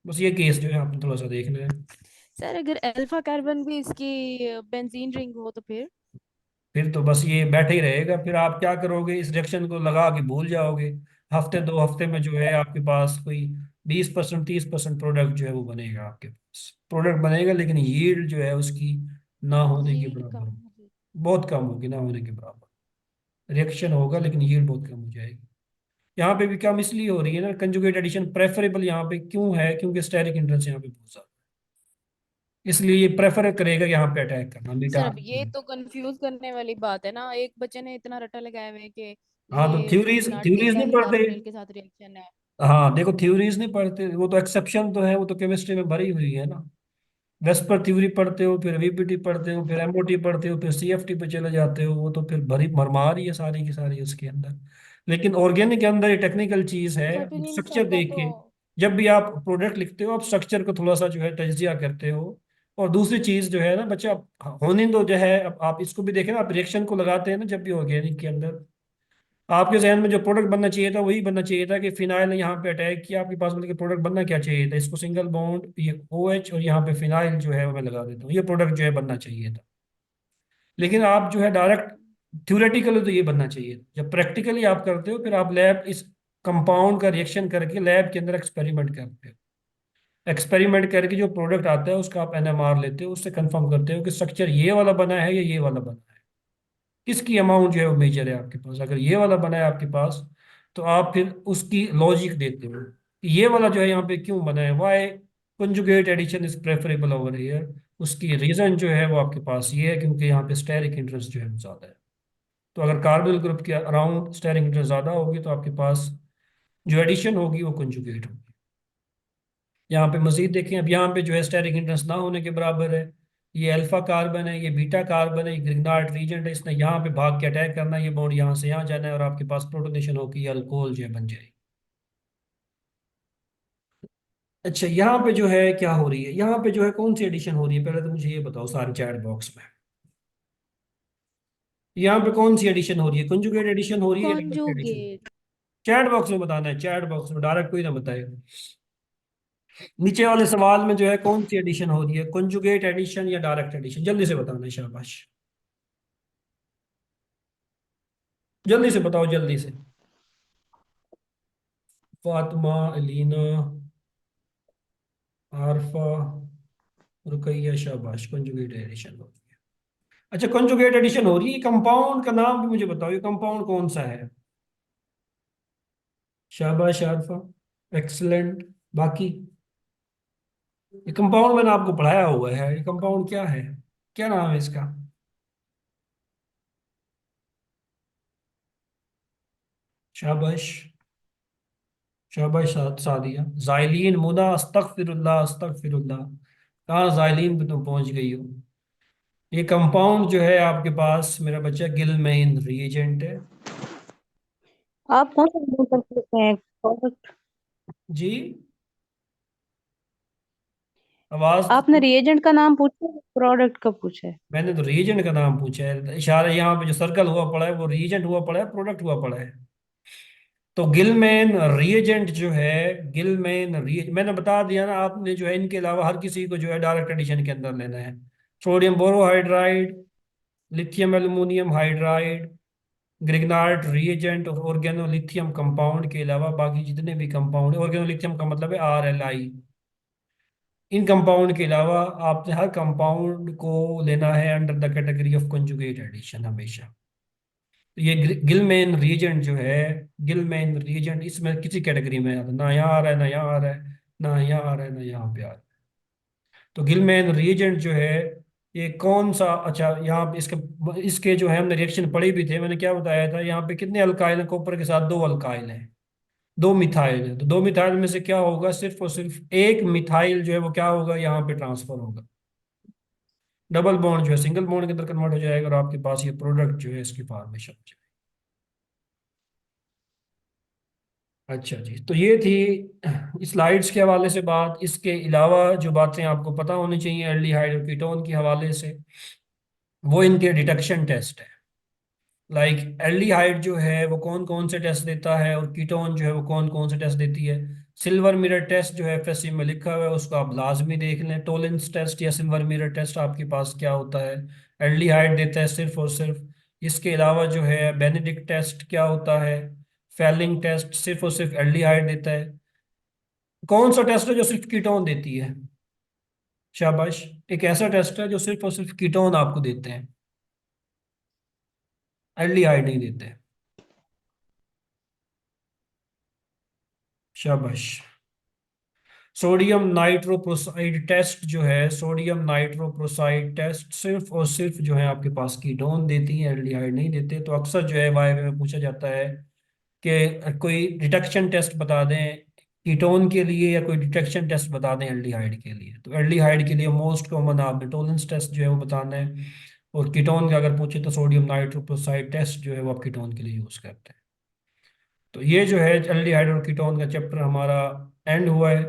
बस ये केस जो है आपने थोड़ा सा देखना है। सर अगर अल्फा कार्बन भी इसकी बेंजीन रिंग हो तो फिर। फिर तो बस ये बैठे ही रहेगा, फिर आप क्या करोगे, इस रिएक्शन को लगा के भूल जाओगे। हफ्ते दो हफ्ते में जो है आपके पास कोई 20% 30% प्रोडक्ट जो है वो बनेगा आपके पास, प्रोडक्ट बनेगा, लेकिन यील्ड जो है उसकी ना होने के यील्ड कम बराबर, होगी। बहुत कम होगी, ना होने के बराबर। रिएक्शन होगा लेकिन यील्ड बहुत कम हो जाएगी। यहाँ पे भी कम इसलिए हो रही है ना, कंजुगेट एडिशन प्रेफरेबल यहाँ पे क्यों है? क्योंकि स्टेरिक इंट्रेंस यहाँ पे बहुत ज्यादा है। इसलिए ये प्रेफर करेगा यहाँ पे अटैक करना बीटा। सर अब ये तो कंफ्यूज करने वाली बात है ना, एक बच्चे ने इतना रट्टा लगाया हुआ है कि हाँ, तो ये थ्योरीज ग्रिग्नार्ड के थ्योरीज नहीं एन पढ़ते। कार्बोनिल के साथ रिएक्शन है। हाँ देखो, थ्योरीज नहीं पढ़ते, वो तो एक्सेप्शन तो है, वो तो केमिस्ट्री में भरी हुई है ना। वेस्पर थ्योरी पढ़ते हो, फिर वीपीटी पढ़ते हो, फिर एमओटी पढ़ते हो, फिर सीएफटी पे चले जाते हो, वो तो फिर भरी भरमार ही है सारी की सारी उसके अंदर। लेकिन ऑर्गेनिक के अंदर ये टेक्निकल चीज है, बट इन स्ट्रक्चर सब का देख तो के जब भी आप प्रोडक्ट लिखते हो, आप स्ट्रक्चर को थोड़ा सा जो है तजिया करते हो। और दूसरी चीज जो है ना बच्चा, होने दो जो है, अब आप इसको भी देखें ना, आप रिएक्शन को लगाते हैं ना जब भी ऑर्गेनिक के अंदर, आपके जहन में जो प्रोडक्ट बनना चाहिए था वही बनना चाहिए था, कि फिनाइल ने यहाँ पे अटैक किया आपके पास, मतलब कि प्रोडक्ट बनना क्या चाहिए था, इसको सिंगल बॉन्ड ये OH और यहाँ पे फिनाइल जो है वो मैं लगा देता हूँ, ये प्रोडक्ट जो है बनना चाहिए था। लेकिन आप जो है डायरेक्ट, थ्योरेटिकली तो ये बनना चाहिए था। जब प्रैक्टिकली आप करते हो, फिर आप लैब इस कंपाउंड का रिएक्शन करके लैब के अंदर एक्सपेरिमेंट करते हो। एक्सपेरिमेंट करके जो प्रोडक्ट आता है उसका आप NMR लेते हो, उससे कंफर्म करते हो कि स्ट्रक्चर ये वाला बना है या ये वाला बना है, किसकी अमाउंट जो है वो मेजर है आपके पास। अगर ये वाला बना है आपके पास, तो आप फिर उसकी लॉजिक देते हो कि ये वाला जो है यहाँ पे क्यों बना है, why conjugate addition is preferable over here. उसकी रीजन जो है वो आपके पास ये है, क्योंकि यहाँ पे स्टेरिक इंटरेस्ट जो है वो ज्यादा है। तो अगर कार्बोनिल ग्रुप के अराउंड स्टेरिक इंटरेस्ट ज्यादा होगी, तो आपके पास जो एडिशन होगी वो कंजुगेट होगी। यहाँ पे मजीद देखें, अब यहाँ पे जो है स्टेरिक इंटरेस्ट ना होने के बराबर है। ये अल्फा कार्बन है, ये बीटा कार्बन है, ये ग्रिग्नार्ड रीजेंट है, इसने यहाँ पे भाग के अटैक करना है, ये बॉन्ड यहाँ से यहाँ जाना है, और आपके पास प्रोटोनेशन होगी, ये अल्कोहल जो है बन जाएगी। अच्छा, यहाँ पे जो है क्या हो रही है, यहाँ पे जो है कौन सी एडिशन हो रही है, पहले तो मुझे ये बताओ सारे चैट बॉक्स में, यहाँ पे कौन सी एडिशन हो रही है, कंजुगेट एडिशन हो रही है या direct addition? Conjugate. Chat box में बताना है, चैट बॉक्स में, डायरेक्ट कोई ना बताए। नीचे वाले सवाल में जो है कौन सी एडिशन हो रही है, कंजुगेट एडिशन या डायरेक्ट एडिशन, जल्दी से बताना है, शाबाश, जल्दी से बताओ, जल्दी से। फातिमा, अलीना, आरफा, रुकैया, शाबाश, कंजुगेट एडिशन हो रही है। अच्छा, कंजुगेट एडिशन हो रही है, कंपाउंड का नाम भी मुझे बताओ, ये कंपाउंड कौन सा है? शाबाश आरफा, एक्सलेंट। बाकी ये कंपाउंड मैंने आपको पढ़ाया हुआ है, ये कंपाउंड क्या है, क्या नाम है इसका? शाबाश, शाबाश सादिया, जाइलीन, मुना, अस्तगफिरुल्लाह, अस्तगफिरुल्लाह, कहाँ जाइलीन पे तुम पहुंच गई हो। ये कंपाउंड जो है आपके पास मेरा बच्चा गिलमेन रिएजेंट है। आप कौन सा ढूंढ कर पूछते हैं प्रोडक्ट? जी, आवाज आपने रिएजेंट का नाम पूछा, प्रोडक्ट का पूछा है? मैंने तो रिएजेंट का नाम पूछा है, इशारा यहाँ पे जो सर्कल हुआ पड़ा है वो रिएजेंट हुआ पड़ा है, प्रोडक्ट हुआ पड़ा है। तो गिलमैन रिएजेंट जो है, गिलमैन री मैंने बता दिया ना, आपने जो है इनके अलावा हर किसी को जो है डायरेक्ट एडिशन के अंदर लेना है। Sodium borohydride, lithium aluminium hydride, Grignard reagent और ऑर्गेनोलिथियम कंपाउंड के अलावा बाकी जितने भी कंपाउंड है, ऑर्गेनोलिथियम का मतलब है RLI, इन कंपाउंड के अलावा आपने हर कंपाउंड को लेना है under the category of conjugate addition हमेशा। तो ये गिलमैन रीजेंट जो है, गिलमैन रीजेंट इसमें किसी कैटेगरी में आता, ना यहाँ आ रहा है, ना यहाँ आ रहा है, ना यहाँ आ रहा है, ना यहाँ पे आ रहा है। तो गिलमैन रीजेंट जो है ये कौन सा, अच्छा यहाँ पे इसके इसके जो है हमने रिएक्शन पढ़ी भी थे, मैंने क्या बताया था, यहाँ पे कितने अल्काइल हैं, कॉपर के साथ दो अल्काइल हैं, दो मिथाइल है, तो दो मिथाइल में से क्या होगा, सिर्फ और सिर्फ एक मिथाइल जो है वो क्या होगा, यहाँ पे ट्रांसफर होगा, डबल बॉन्ड जो है सिंगल बॉन्ड के अंदर कन्वर्ट हो जाएगा और आपके पास ये प्रोडक्ट जो है इसकी फॉर्मेशन हो जाएगी। अच्छा जी, तो ये थी स्लाइड्स के हवाले से बात। इसके अलावा जो बातें आपको पता होनी चाहिए एल्डिहाइड और कीटोन के हवाले से, वो इनके डिटेक्शन टेस्ट है। लाइक एल्डिहाइड जो है वो कौन कौन से टेस्ट देता है और कीटोन जो है वो कौन कौन से टेस्ट देती है। सिल्वर मिरर टेस्ट जो है FSC में लिखा हुआ है, उसको आप लाजमी देख लें। टोलेंस टेस्ट या सिल्वर मिरर टेस्ट आपके पास क्या होता है, एल्डिहाइड देता है सिर्फ और सिर्फ। इसके अलावा जो है बेनेडिक्ट टेस्ट क्या होता है, फेलिंग टेस्ट सिर्फ और सिर्फ एल्डिहाइड देता है। कौन सा टेस्ट है जो सिर्फ कीटोन देती है, शाबाश, एक ऐसा टेस्ट है जो सिर्फ और सिर्फ कीटोन आपको देते हैं, एल्डिहाइड नहीं देते। शाबाश। सोडियम नाइट्रोप्रोसाइड टेस्ट जो है, सोडियम नाइट्रोप्रोसाइड टेस्ट सिर्फ और सिर्फ जो है आपके पास कीटोन देती है, एल्डिहाइड नहीं देते। तो अक्सर जो है वाइवा में पूछा जाता है कि कोई डिटेक्शन टेस्ट बता दें कीटोन के लिए या कोई डिटेक्शन टेस्ट बता दें एल्डिहाइड के लिए। तो एल्डिहाइड के लिए मोस्ट कॉमन आपने टोलेंस टेस्ट जो है वो बताना है, और कीटोन का अगर पूछे तो सोडियम नाइट्रोप्रोसाइड टेस्ट जो है वो आप कीटोन के लिए यूज़ करते हैं। तो ये जो है एल्डिहाइड और कीटोन का चैप्टर हमारा एंड हुआ है।